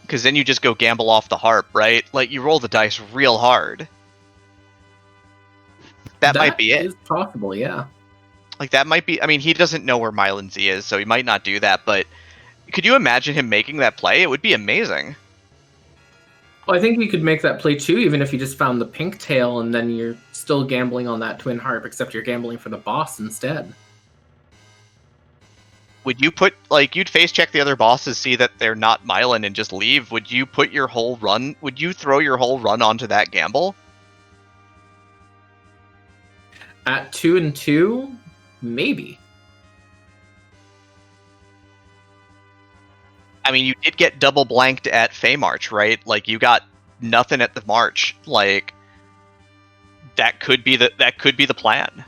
Because then you just go gamble off the harp, right? Like, you roll the dice real hard. That might be it. That is possible, yeah. Like, that might be... I mean, he doesn't know where Mylan Z is, so he might not do that, but could you imagine him making that play? It would be amazing. Well, I think you could make that play, too, even if you just found the pink tail, and then you're still gambling on that twin harp, except you're gambling for the boss instead. Would you put... Like, you'd face check the other bosses, see that they're not Mylan, and just leave. Would you put your whole run... Would you throw your whole run onto that gamble? At 2 and 2, maybe. I mean, you did get double blanked at Fey March, right? Like, you got nothing at the March. Like, that could be the plan.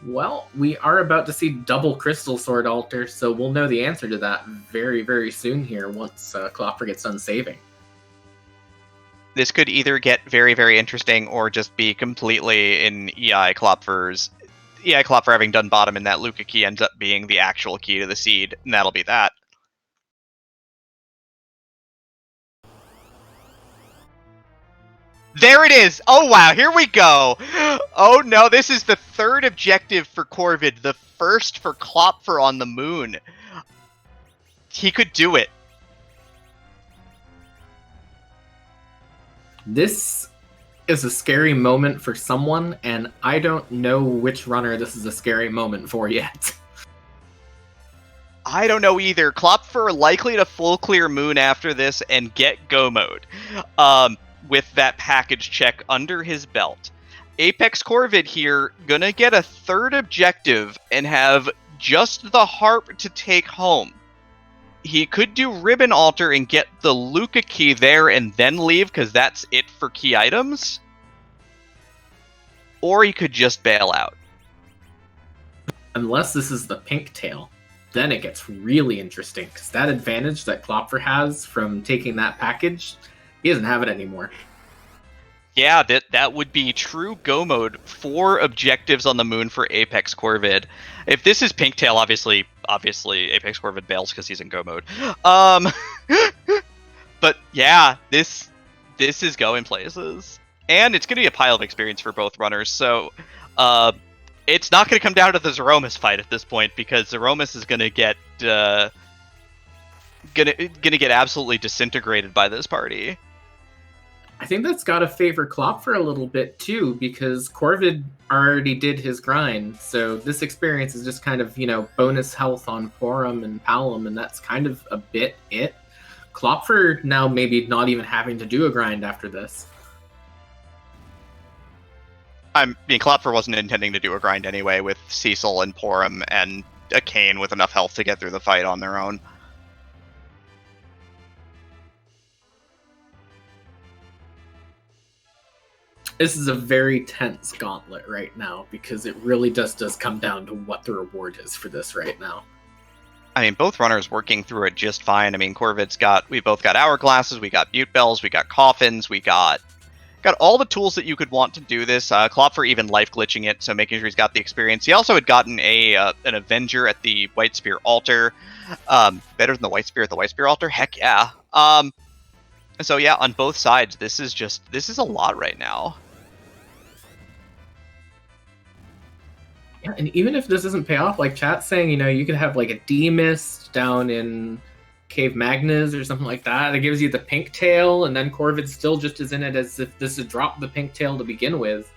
Well, we are about to see double Crystal Sword Altar, so we'll know the answer to that very, very soon here once EiKlopfer gets done saving. This could either get very, very interesting or just be completely in EiKlopfer's... EiKlopfer having done bottom, and that Luca key ends up being the actual key to the seed, and that'll be that. There it is! Oh wow, here we go! Oh no, this is the 3rd objective for Corvid, the 1st for EiKlopfer on the moon. He could do it. This is a scary moment for someone, and I don't know which runner this is a scary moment for yet. I don't know either. EiKlopfer likely to full clear moon after this and get go mode with that package check under his belt. apexcorvid here gonna get a 3rd objective and have just the harp to take home. He could do Ribbon Altar and get the Luca key there and then leave, because that's it for key items. Or he could just bail out. Unless this is the pink tail, then it gets really interesting, because that advantage that EiKlopfer has from taking that package, he doesn't have it anymore. Yeah, that would be true go mode. 4 objectives on the moon for apexcorvid. If this is pink tail, obviously apexcorvid bails because he's in go mode. But yeah, this is going places, and it's going to be a pile of experience for both runners. So it's not going to come down to the Zeromus fight at this point, because Zeromus is going to get gonna get absolutely disintegrated by this party. I think that's got to favor EiKlopfer a little bit too, because Corvid already did his grind, so this experience is just kind of, bonus health on Porum and Palom, and that's kind of a bit it. EiKlopfer now maybe not even having to do a grind after this. I mean, EiKlopfer wasn't intending to do a grind anyway with Cecil and Porum and a Kane with enough health to get through the fight on their own. This is a very tense gauntlet right now, because it really just does come down to what the reward is for this right now. I mean, both runners working through it just fine. I mean, we both got hourglasses, we got mute bells, we got coffins, we got all the tools that you could want to do this. EiKlopfer even life glitching it, so making sure he's got the experience. He also had gotten an Avenger at the White Spear altar. Better than the White Spear at the White Spear altar? Heck yeah. So yeah, on both sides, this is a lot right now. Yeah, and even if this doesn't pay off, like chat's saying, you could have like a D-Mist down in Cave Magnus or something like that. It gives you the pink tail, and then Corvid still just is in it as if this had dropped the pink tail to begin with.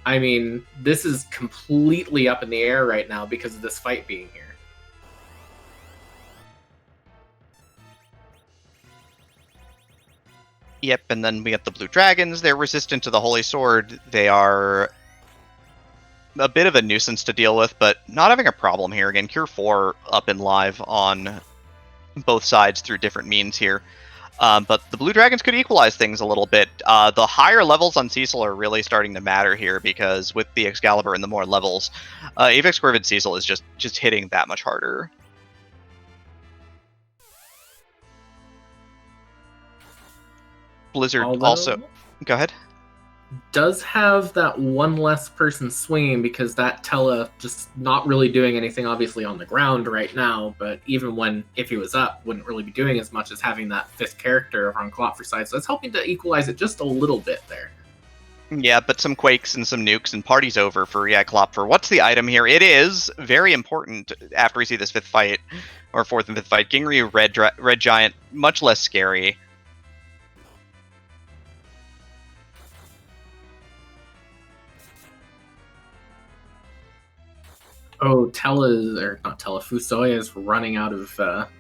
I mean, this is completely up in the air right now because of this fight being here. Yep, and then we get the blue dragons. They're resistant to the holy sword. They are a bit of a nuisance to deal with, but not having a problem here. Again, Cure 4 up and live on both sides through different means here. But the blue dragons could equalize things a little bit. The higher levels on Cecil are really starting to matter here, because with the Excalibur and the more levels, apexcorvid Cecil is just hitting that much harder. Blizzard also... Go ahead. Does have that one less person swinging, because that Tella just not really doing anything obviously on the ground right now, but even if he was up, wouldn't really be doing as much as having that fifth character over on EiKlopfer's side, so it's helping to equalize it just a little bit there. Yeah, but some quakes and some nukes and party's over for EiKlopfer. What's the item here? It is very important after we see this fifth fight, or fourth and fifth fight. Gingryu Red Giant, much less scary. Oh, Fusoya is running out of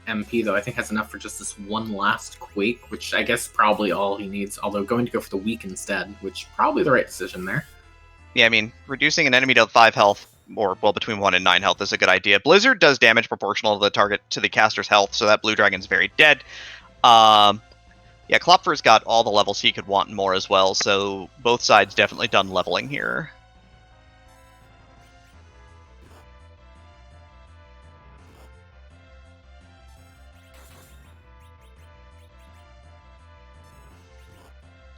MP, though. I think has enough for just this one last Quake, which I guess probably all he needs, although going to go for the Weak instead, which probably the right decision there. Yeah, I mean, reducing an enemy to 5 health, or, well, between 1 and 9 health is a good idea. Blizzard does damage proportional to the caster's health, so that blue dragon's very dead. Yeah, Klopfer's got all the levels he could want and more as well, so both sides definitely done leveling here.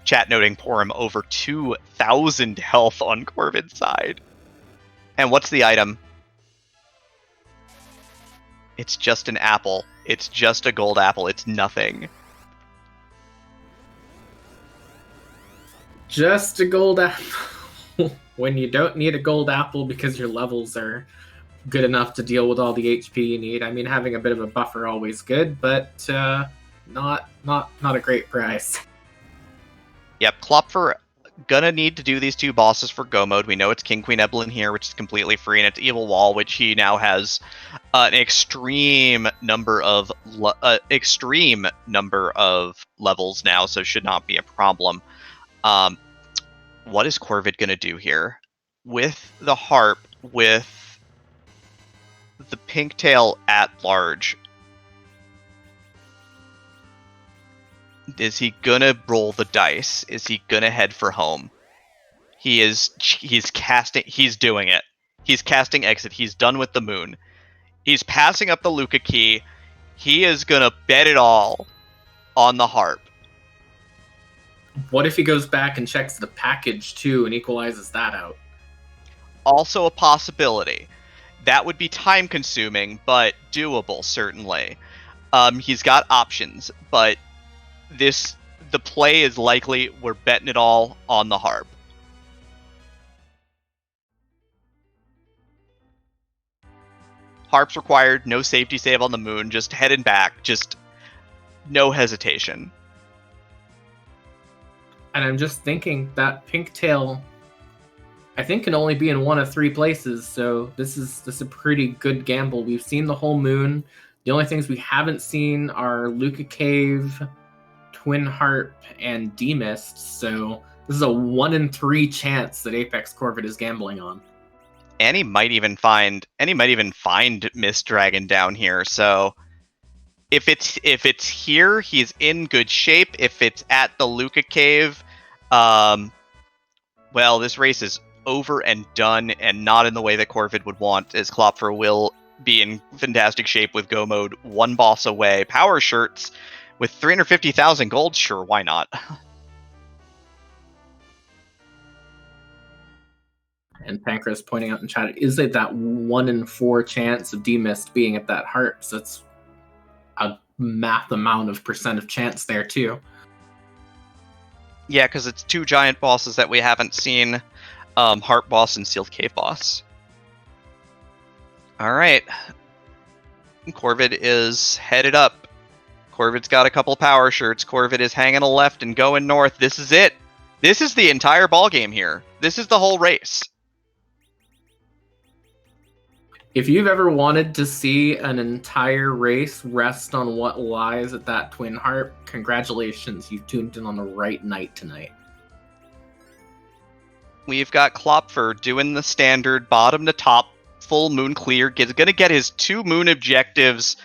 Chat noting Porum over 2,000 health on Corvid's side. And what's the item? It's just an apple. It's just a gold apple. It's nothing. Just a gold apple. When you don't need a gold apple because your levels are good enough to deal with all the HP you need. I mean, having a bit of a buffer always good, but not a great price. Yep, Klopfer gonna need to do these 2 bosses for Go mode. We know it's King Queen Evelyn here, which is completely free, and it's Evil Wall, which he now has an extreme number of levels now, so should not be a problem. What is Corvid gonna do here with the harp, with the pink tail at large? Is he gonna roll the dice? Is he gonna head for home? He's doing it. He's casting exit. He's done with the moon. He's passing up the Luca key. He is gonna bet it all on the harp. What if he goes back and checks the package too and equalizes that out? Also a possibility. That would be time consuming, but doable, certainly. He's got options, but the play is likely we're betting it all on the harp. Harp's required, no safety save on the moon, just heading back, just no hesitation. And I'm just thinking that pink tail, I think, can only be in one of 3 places, so this is a pretty good gamble. We've seen the whole moon. The only things we haven't seen are Luca Cave, Twin Harp, and D-Mist, so this is a 1 in 3 chance that apexcorvid is gambling on. And he might even find Mist Dragon down here, so if it's here, he's in good shape. If it's at the Luca Cave, well, this race is over and done, and not in the way that Corvid would want, as Klopfer will be in fantastic shape with Go mode, 1 boss away. Power Shirts with 350,000 gold, sure, why not? And Pancras pointing out in chat, is it that 1 in 4 chance of D-Mist being at that harp? So it's a math amount of percent of chance there too. Yeah, because it's 2 giant bosses that we haven't seen, Harp boss and Sealed Cave boss. All right. Corvid is headed up. Corvid's got a couple power shirts. Corvid is hanging a left and going north. This is it. This is the entire ballgame here. This is the whole race. If you've ever wanted to see an entire race rest on what lies at that twin harp, congratulations, you've tuned in on the right night tonight. We've got EiKlopfer doing the standard bottom to top, full moon clear. Gonna get his 2 moon objectives,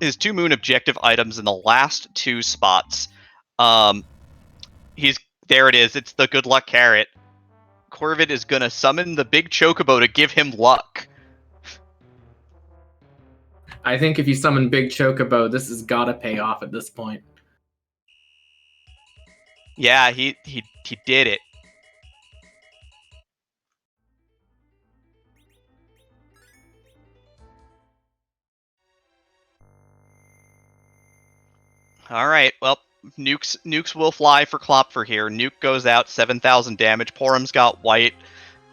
his 2 moon objective items in the last 2 spots. There it is. It's the good luck carrot. Corvid is gonna summon the big chocobo to give him luck. I think if you summon Big Chocobo, this has got to pay off at this point. Yeah, he did it. All right, well, nukes will fly for EiKlopfer here. Nuke goes out, 7,000 damage. Porum's got white.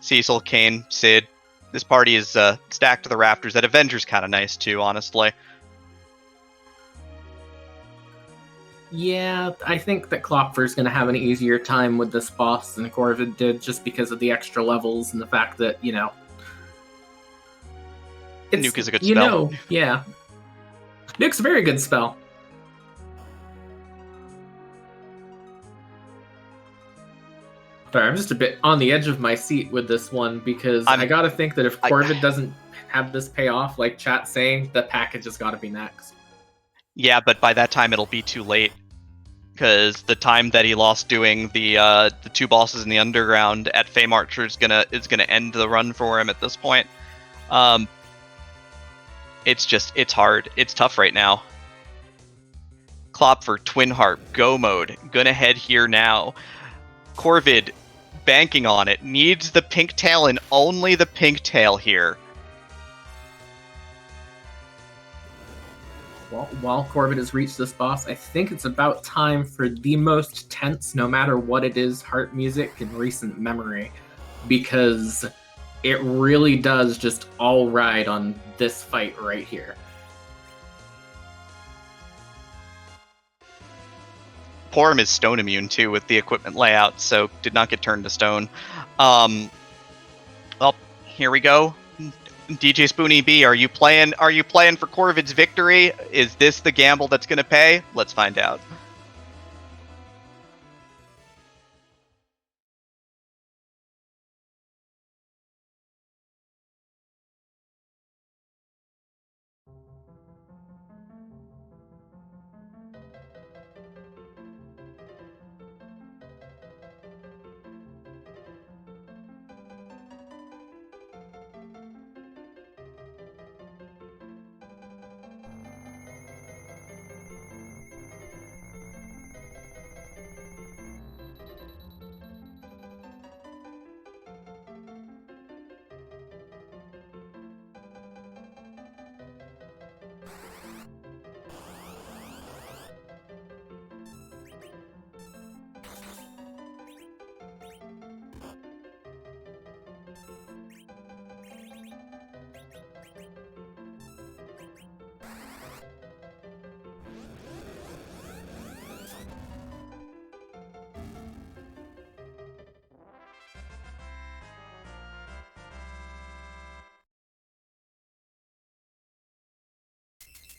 Cecil, Kane, Sid. This party is stacked to the rafters. That Avenger's kind of nice too, honestly. Yeah, I think that EiKlopfer's going to have an easier time with this boss than Corvid did, just because of the extra levels and the fact that, Nuke is a good spell. Yeah. Nuke's a very good spell. Sorry, I'm just a bit on the edge of my seat with this one, because I gotta think that if Corvid doesn't have this pay off, like chat's saying, the package has got to be next. Yeah, but by that time it'll be too late, because the time that he lost doing the 2 bosses in the underground at Fame Archer is gonna end the run for him at this point. It's hard. It's tough right now. EiKlopfer, Twin Harp, Go Mode, gonna head here now. Corvid, banking on it, needs the pink tail and only the pink tail here. Well, while Corvid has reached this boss, I think it's about time for the most tense, no matter what it is, harp music in recent memory, because it really does just all ride on this fight right here. Porum is stone immune too with the equipment layout, so did not get turned to stone. Well, here we go. DJ Spoonie B, are you playing for Corvid's victory? Is this the gamble that's gonna pay? Let's find out.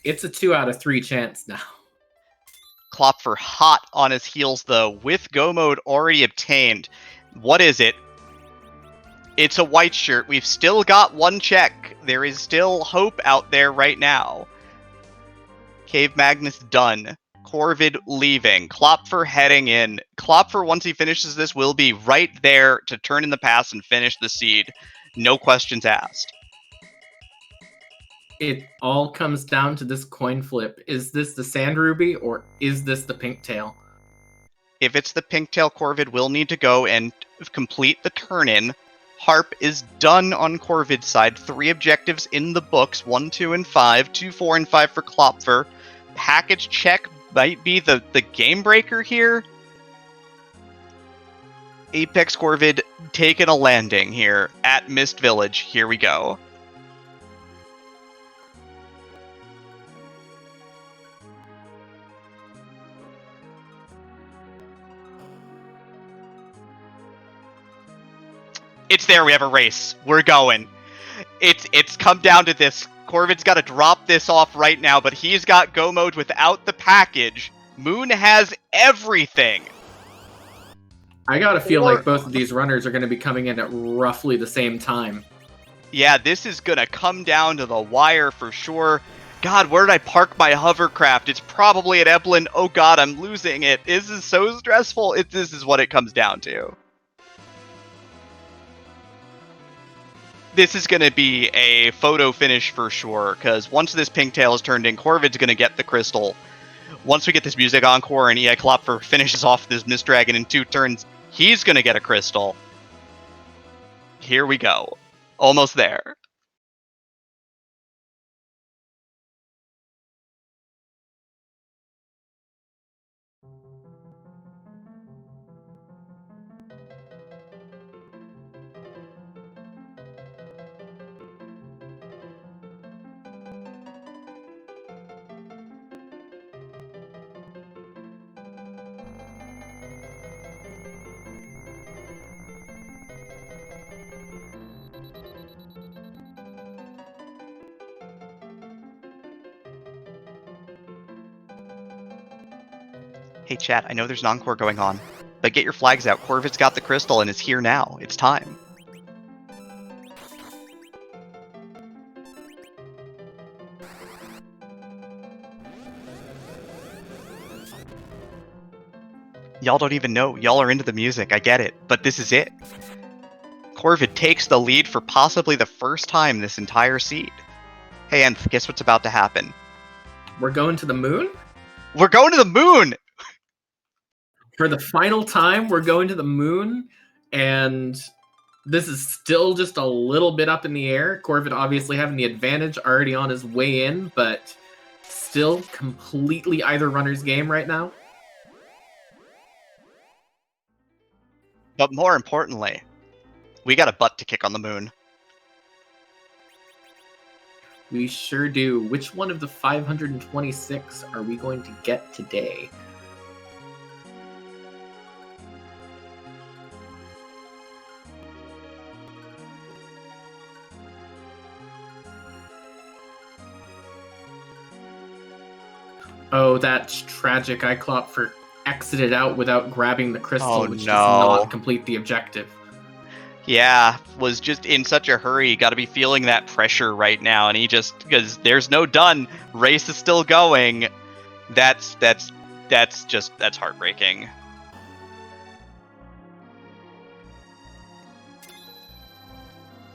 It's a 2 out of 3 chance now. EiKlopfer hot on his heels though, with Go Mode already obtained. What is it? It's a white shirt. We've still got 1 check. There is still hope out there right now. Cave Magnus done. Corvid leaving. EiKlopfer heading in. EiKlopfer, once he finishes this, will be right there to turn in the pass and finish the seed. No questions asked. It all comes down to this coin flip. Is this the Sand Ruby or is this the Pink Tail? If it's the Pink Tail, Corvid will need to go and complete the turn-in. Harp is done on Corvid's side. 3 objectives in the books. 1, 2, and 5. 2, 4, and 5 for EiKlopfer. Package check might be the game breaker here. apexcorvid taking a landing here at Mist Village. Here we go. It's there. We have a race. We're going. It's come down to this. Corvid's got to drop this off right now, but he's got go mode without the package. Moon has everything. I gotta feel like both of these runners are going to be coming in at roughly the same time. Yeah, this is going to come down to the wire for sure. God, where did I park my hovercraft? It's probably at Eblin. Oh god, I'm losing it. This is so stressful. This is what it comes down to. This is going to be a photo finish for sure, because once this pink tail is turned in, Corvid's going to get the crystal. Once we get this music encore and EiKlopfer finishes off this Mist Dragon in 2 turns, he's going to get a crystal. Here we go. Almost there. Hey chat, I know there's an encore going on, but get your flags out. Corvid's got the crystal and is here now. It's time. Y'all don't even know. Y'all are into the music. I get it. But this is it. Corvid takes the lead for possibly the first time this entire seed. Hey, Nth, guess what's about to happen? We're going to the moon? We're going to the moon! For the final time, we're going to the moon, and this is still just a little bit up in the air. Corvid obviously having the advantage already on his way in, but still completely either runner's game right now. But more importantly, we got a butt to kick on the moon. We sure do. Which one of the 526 are we going to get today? Oh, that's tragic. EiKlopfer exited out without grabbing the crystal, which does not complete the objective. Yeah, was just in such a hurry. Got to be feeling that pressure right now, and he just, because there's no done. Race is still going. That's heartbreaking.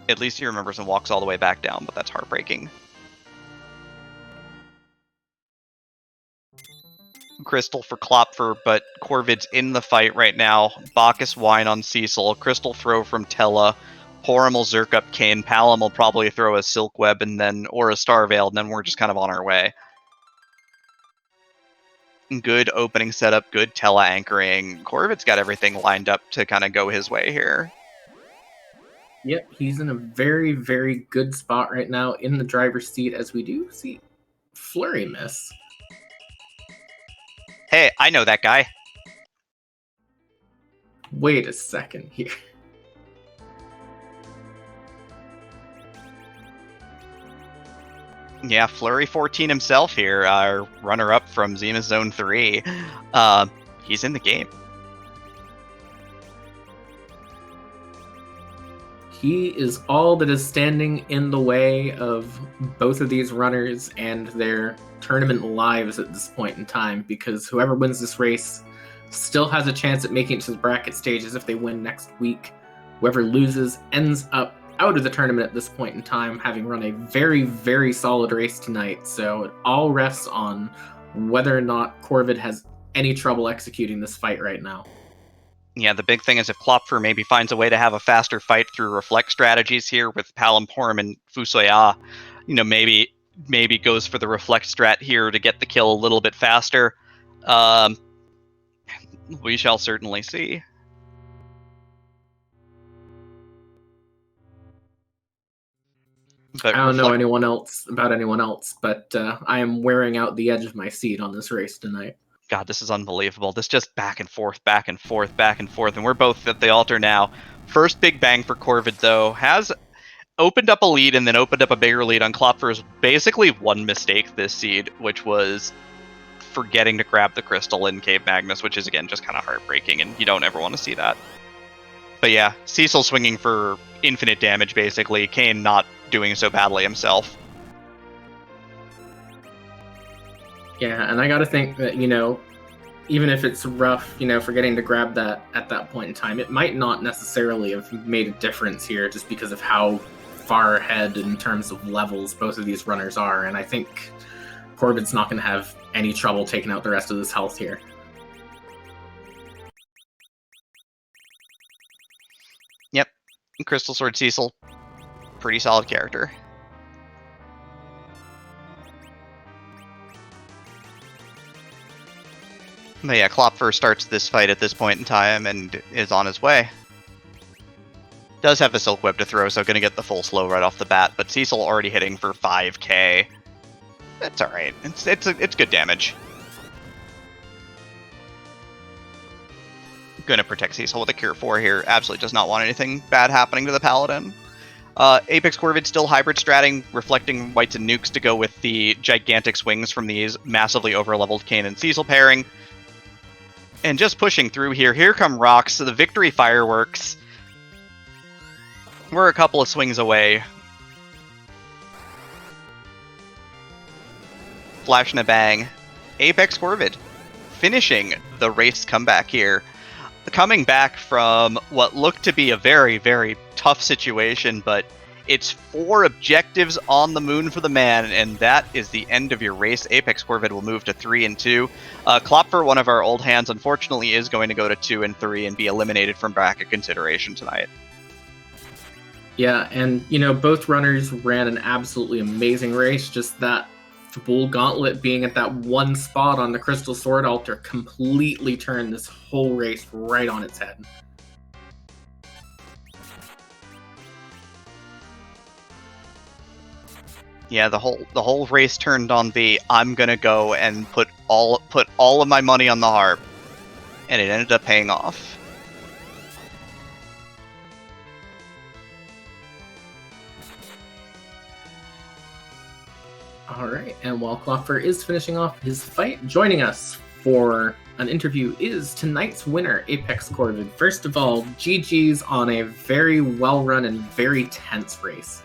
At least he remembers and walks all the way back down, but that's heartbreaking. Crystal for Klopfer, but Corvid's in the fight right now. Bacchus Wine on Cecil, Crystal Throw from Tella, Porum will Zerk up Kane, Palom will probably throw a Silk Web and then, or a Star Veil, and then we're just kind of on our way. Good opening setup, good Tella anchoring. Corvid's got everything lined up to kind of go his way here. Yep, he's in a very, very good spot right now in the driver's seat, as we do see Flurry miss. Hey, I know that guy. Wait a second here. Yeah, Flurry 14 himself here, our runner-up from Zima Zone 3. He's in the game. He is all that is standing in the way of both of these runners and their tournament lives at this point in time, because whoever wins this race still has a chance at making it to the bracket stages if they win next week. Whoever loses ends up out of the tournament at this point in time, having run a very, very solid race tonight. So it all rests on whether or not Corvid has any trouble executing this fight right now. Yeah, the big thing is if Klopfer maybe finds a way to have a faster fight through reflect strategies here with Palom, Porum, and Fusoya, you know, maybe goes for the reflect strat here to get the kill a little bit faster. We shall certainly see. But I don't know anyone else, but I am wearing out the edge of my seat on this race tonight. God, this is unbelievable. This just back and forth, back and forth, back and forth, and we're both at the altar now. First big bang for Corvid, though, has opened up a lead and then opened up a bigger lead on Klopfer's basically one mistake this seed, which was forgetting to grab the crystal in Cave Magnus, which is, again, just kind of heartbreaking, and you don't ever want to see that. But yeah, Cecil swinging for infinite damage, basically. Kane not doing so badly himself. Yeah, and I gotta think that, even if it's rough, forgetting to grab that at that point in time, it might not necessarily have made a difference here just because of how far ahead in terms of levels both of these runners are, and I think Corvid's not going to have any trouble taking out the rest of this health here. Yep, Crystal Sword Cecil, pretty solid character. But yeah, Klopfer starts this fight at this point in time and is on his way. Does have a Silk Web to throw, so going to get the full slow right off the bat, but Cecil already hitting for 5k. That's alright. It's good damage. Going to protect Cecil with a Cure 4 here. Absolutely does not want anything bad happening to the Paladin. apexcorvid still hybrid stratting, reflecting Whites and Nukes to go with the gigantic swings from these massively overleveled Kane and Cecil pairing. And just pushing through here. Here come rocks, so the victory fireworks. We're a couple of swings away. Flash and a bang. apexcorvid finishing the race comeback here. Coming back from what looked to be a very, very tough situation, but it's 4 objectives on the moon for the man, and that is the end of your race. apexcorvid will move to 3 and 2. Klopfer, one of our old hands, unfortunately is going to go to 2 and 3 and be eliminated from bracket consideration tonight. Yeah, and both runners ran an absolutely amazing race. Just that Bull Gauntlet being at that one spot on the Crystal Sword altar completely turned this whole race right on its head. Yeah, the whole race turned on the I'm gonna go and put all of my money on the harp, and it ended up paying off. All right, and while Klopfer is finishing off his fight, joining us for an interview is tonight's winner, apexcorvid. First of all, GG's on a very well-run and very tense race.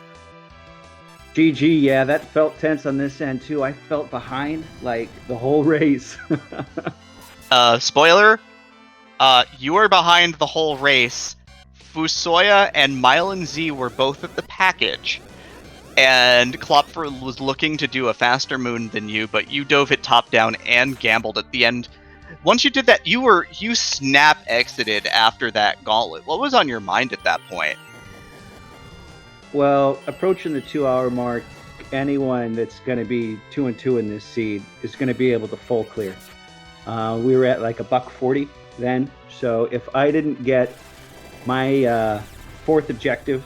GG, yeah, that felt tense on this end too. I felt behind like the whole race. Spoiler, you were behind the whole race. Fusoya and Mylan Z were both at the package. And Klopfer was looking to do a faster moon than you, but you dove it top down and gambled at the end. Once you did that, you snap exited after that gauntlet. What was on your mind at that point? Well, approaching the 2-hour mark, anyone that's going to be 2 and 2 in this seed is going to be able to full clear. We were at like $140 then, so if I didn't get my 4th objective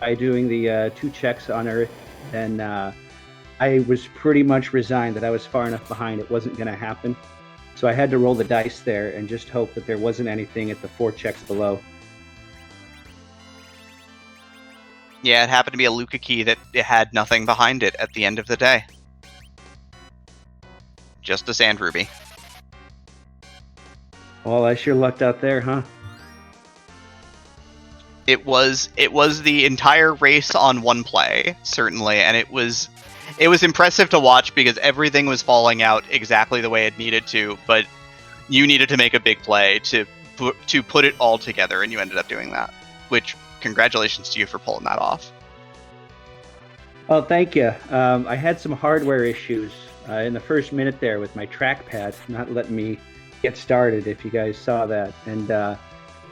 by doing the 2 checks on Earth, then I was pretty much resigned that I was far enough behind it wasn't going to happen. So I had to roll the dice there and just hope that there wasn't anything at the 4 checks below. Yeah, it happened to be a Luca key that it had nothing behind it at the end of the day. Just a sand ruby. Well, I sure lucked out there, huh? It was the entire race on one play, certainly, and it was impressive to watch because everything was falling out exactly the way it needed to, but you needed to make a big play to put it all together, and you ended up doing that, which congratulations to you for pulling that off. Well, thank you. I had some hardware issues in the first minute there with my trackpad not letting me get started, if you guys saw that. And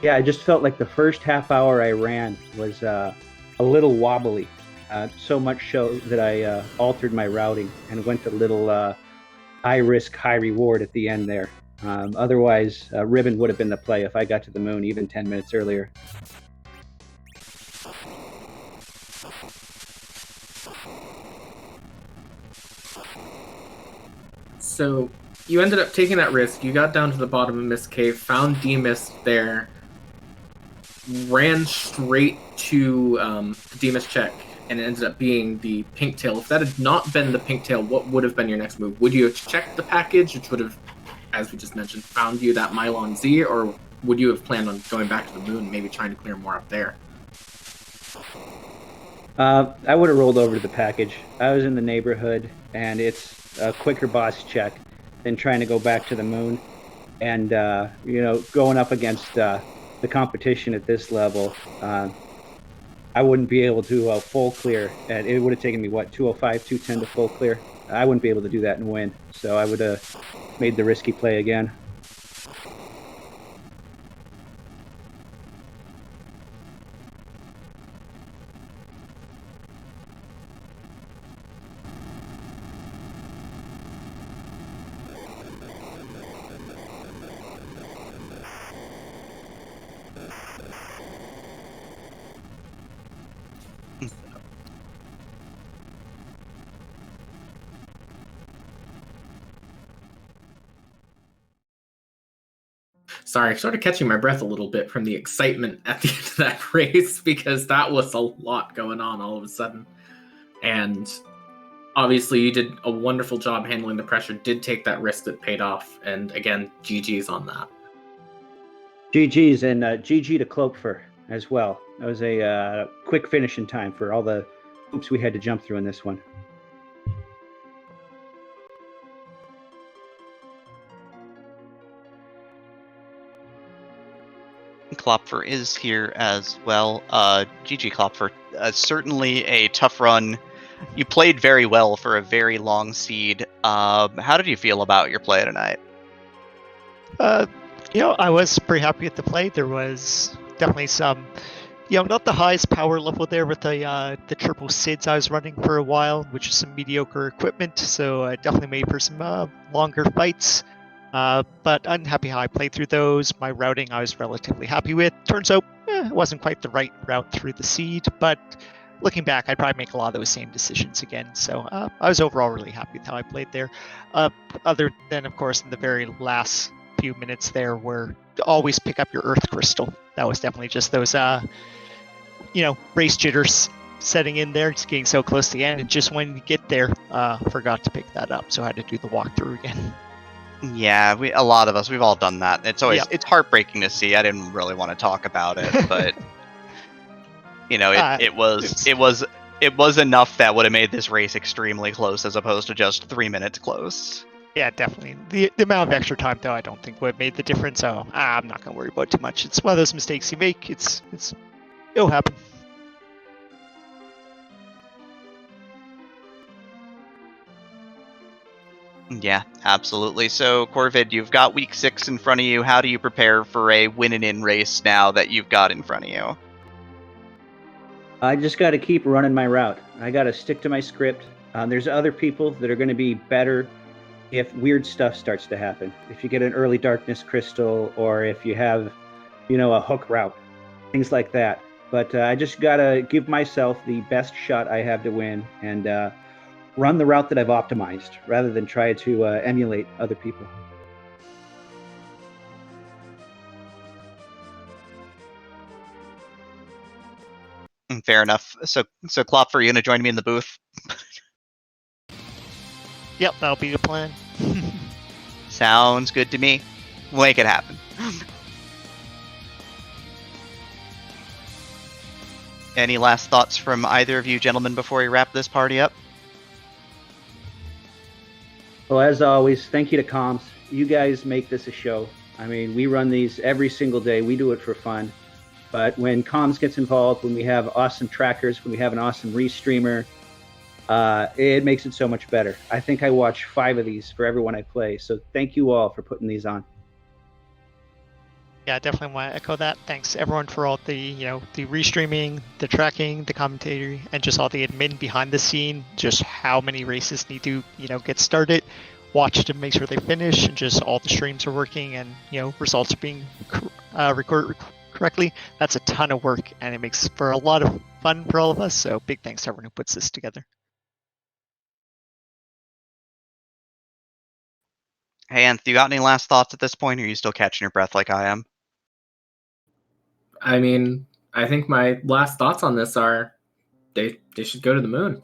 yeah, I just felt like the first half hour I ran was a little wobbly. So much so that I altered my routing and went a little high risk, high reward at the end there. Otherwise, Ribbon would have been the play if I got to the moon even 10 minutes earlier. So you ended up taking that risk. You got down to the bottom of Mist Cave, found D-Mist there. ran straight to Demas check, and it ended up being the pink tail. If that had not been the pink tail, what would have been your next move? Would you have checked the package, which would have, as we just mentioned, found you that Mylon Z, or would you have planned on going back to the moon, maybe trying to clear more up there? I would have rolled over to the package. I was in the neighborhood, and it's a quicker boss check than trying to go back to the moon. And going up against the competition at this level, I wouldn't be able to full clear. And it would have taken me, what, 205, 210 to full clear? I wouldn't be able to do that and win. So I would have made the risky play again. Sorry, sort of catching my breath a little bit from the excitement at the end of that race, because that was a lot going on all of a sudden. And obviously you did a wonderful job handling the pressure, did take that risk that paid off, and again, GG's on that. GG's, and GG to EiKlopfer as well. That was a quick finishing time for all the hoops we had to jump through in this one. EiKlopfer is here as well. GG EiKlopfer, certainly a tough run. You played very well for a very long seed. How did you feel about your play tonight? I was pretty happy with the play. There was definitely some, not the highest power level there with the triple SIDS I was running for a while, which is some mediocre equipment. So I definitely made for some longer fights. But I'm happy how I played through those. My routing I was relatively happy with. Turns out it wasn't quite the right route through the seed, but looking back, I'd probably make a lot of those same decisions again. So I was overall really happy with how I played there. Other than, of course, in the very last few minutes there, where always pick up your Earth Crystal. That was definitely just those, race jitters setting in there, just getting so close to the end, and just when you get there, forgot to pick that up, so I had to do the walkthrough again. Yeah, a lot of us, we've all done that. It's always it's heartbreaking to see. I didn't really want to talk about it, but it was enough that would have made this race extremely close, as opposed to just 3 minutes close. Yeah, definitely. The amount of extra time, though, I don't think would have made the difference. So I'm not gonna worry about it too much. It's one of those mistakes you make. It'll happen. Yeah, absolutely. So, Corvid, you've got week 6 in front of you. How do you prepare for a win-and-in race now that you've got in front of you? I just got to keep running my route. I got to stick to my script. There's other people that are going to be better if weird stuff starts to happen. If you get an early darkness crystal, or if you have, a hook route, things like that. But I just got to give myself the best shot I have to win, and run the route that I've optimized rather than try to emulate other people. Fair enough. So Klopfer, are you gonna join me in the booth? Yep, that'll be the plan. Sounds good to me. We'll make it happen. Any last thoughts from either of you gentlemen before we wrap this party up? Well, as always, thank you to Comms. You guys make this a show. I mean, we run these every single day. We do it for fun. But when Comms gets involved, when we have awesome trackers, when we have an awesome restreamer, it makes it so much better. I think I watch 5 of these for everyone I play. So thank you all for putting these on. Yeah, definitely want to echo that. Thanks everyone for all the, the restreaming, the tracking, the commentary, and just all the admin behind the scene, just how many races need to, get started, watch to make sure they finish, and just all the streams are working and, results are being recorded correctly. That's a ton of work, and it makes for a lot of fun for all of us. So big thanks to everyone who puts this together. Hey, Anth, you got any last thoughts at this point, or are you still catching your breath like I am? I mean, I think my last thoughts on this are they should go to the moon,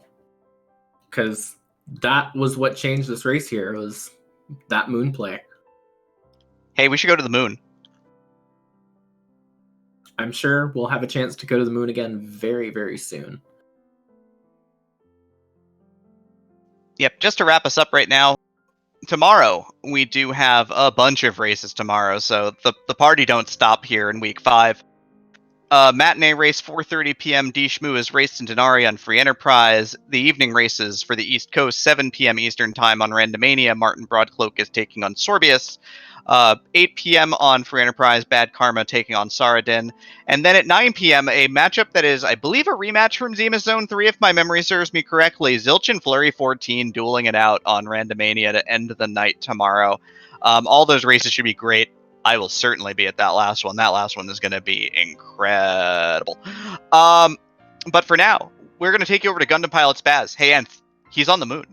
because that was what changed this race here, was that moon play. Hey, we should go to the moon. I'm sure we'll have a chance to go to the moon again very, very soon. Yep, just to wrap us up right now, tomorrow we do have a bunch of races tomorrow, so the party don't stop here in week 5. Matinee race 4:30 p.m. Dishmu is raced in Denari on Free Enterprise. The evening races for the East Coast 7 p.m. Eastern Time on Randomania. Martin Broadcloak is taking on Sorbius. 8 p.m. on Free Enterprise, Bad Karma taking on Saradin. And then at 9 p.m., a matchup that is, I believe, a rematch from Zema Zone 3, if my memory serves me correctly. Zilch and Flurry 14 dueling it out on Randomania to end the night tomorrow. All those races should be great. I will certainly be at that last one. That last one is going to be incredible. But for now, we're going to take you over to Gundam Pilot Spaz. Hey, Anth, he's on the moon.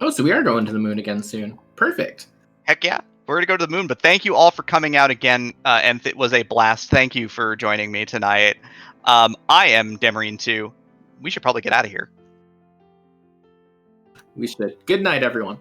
Oh, so we are going to the moon again soon. Perfect. Heck yeah. We're going to go to the moon. But thank you all for coming out again, Anth. It was a blast. Thank you for joining me tonight. I am Demarine2. We should probably get out of here. We should. Good night, everyone.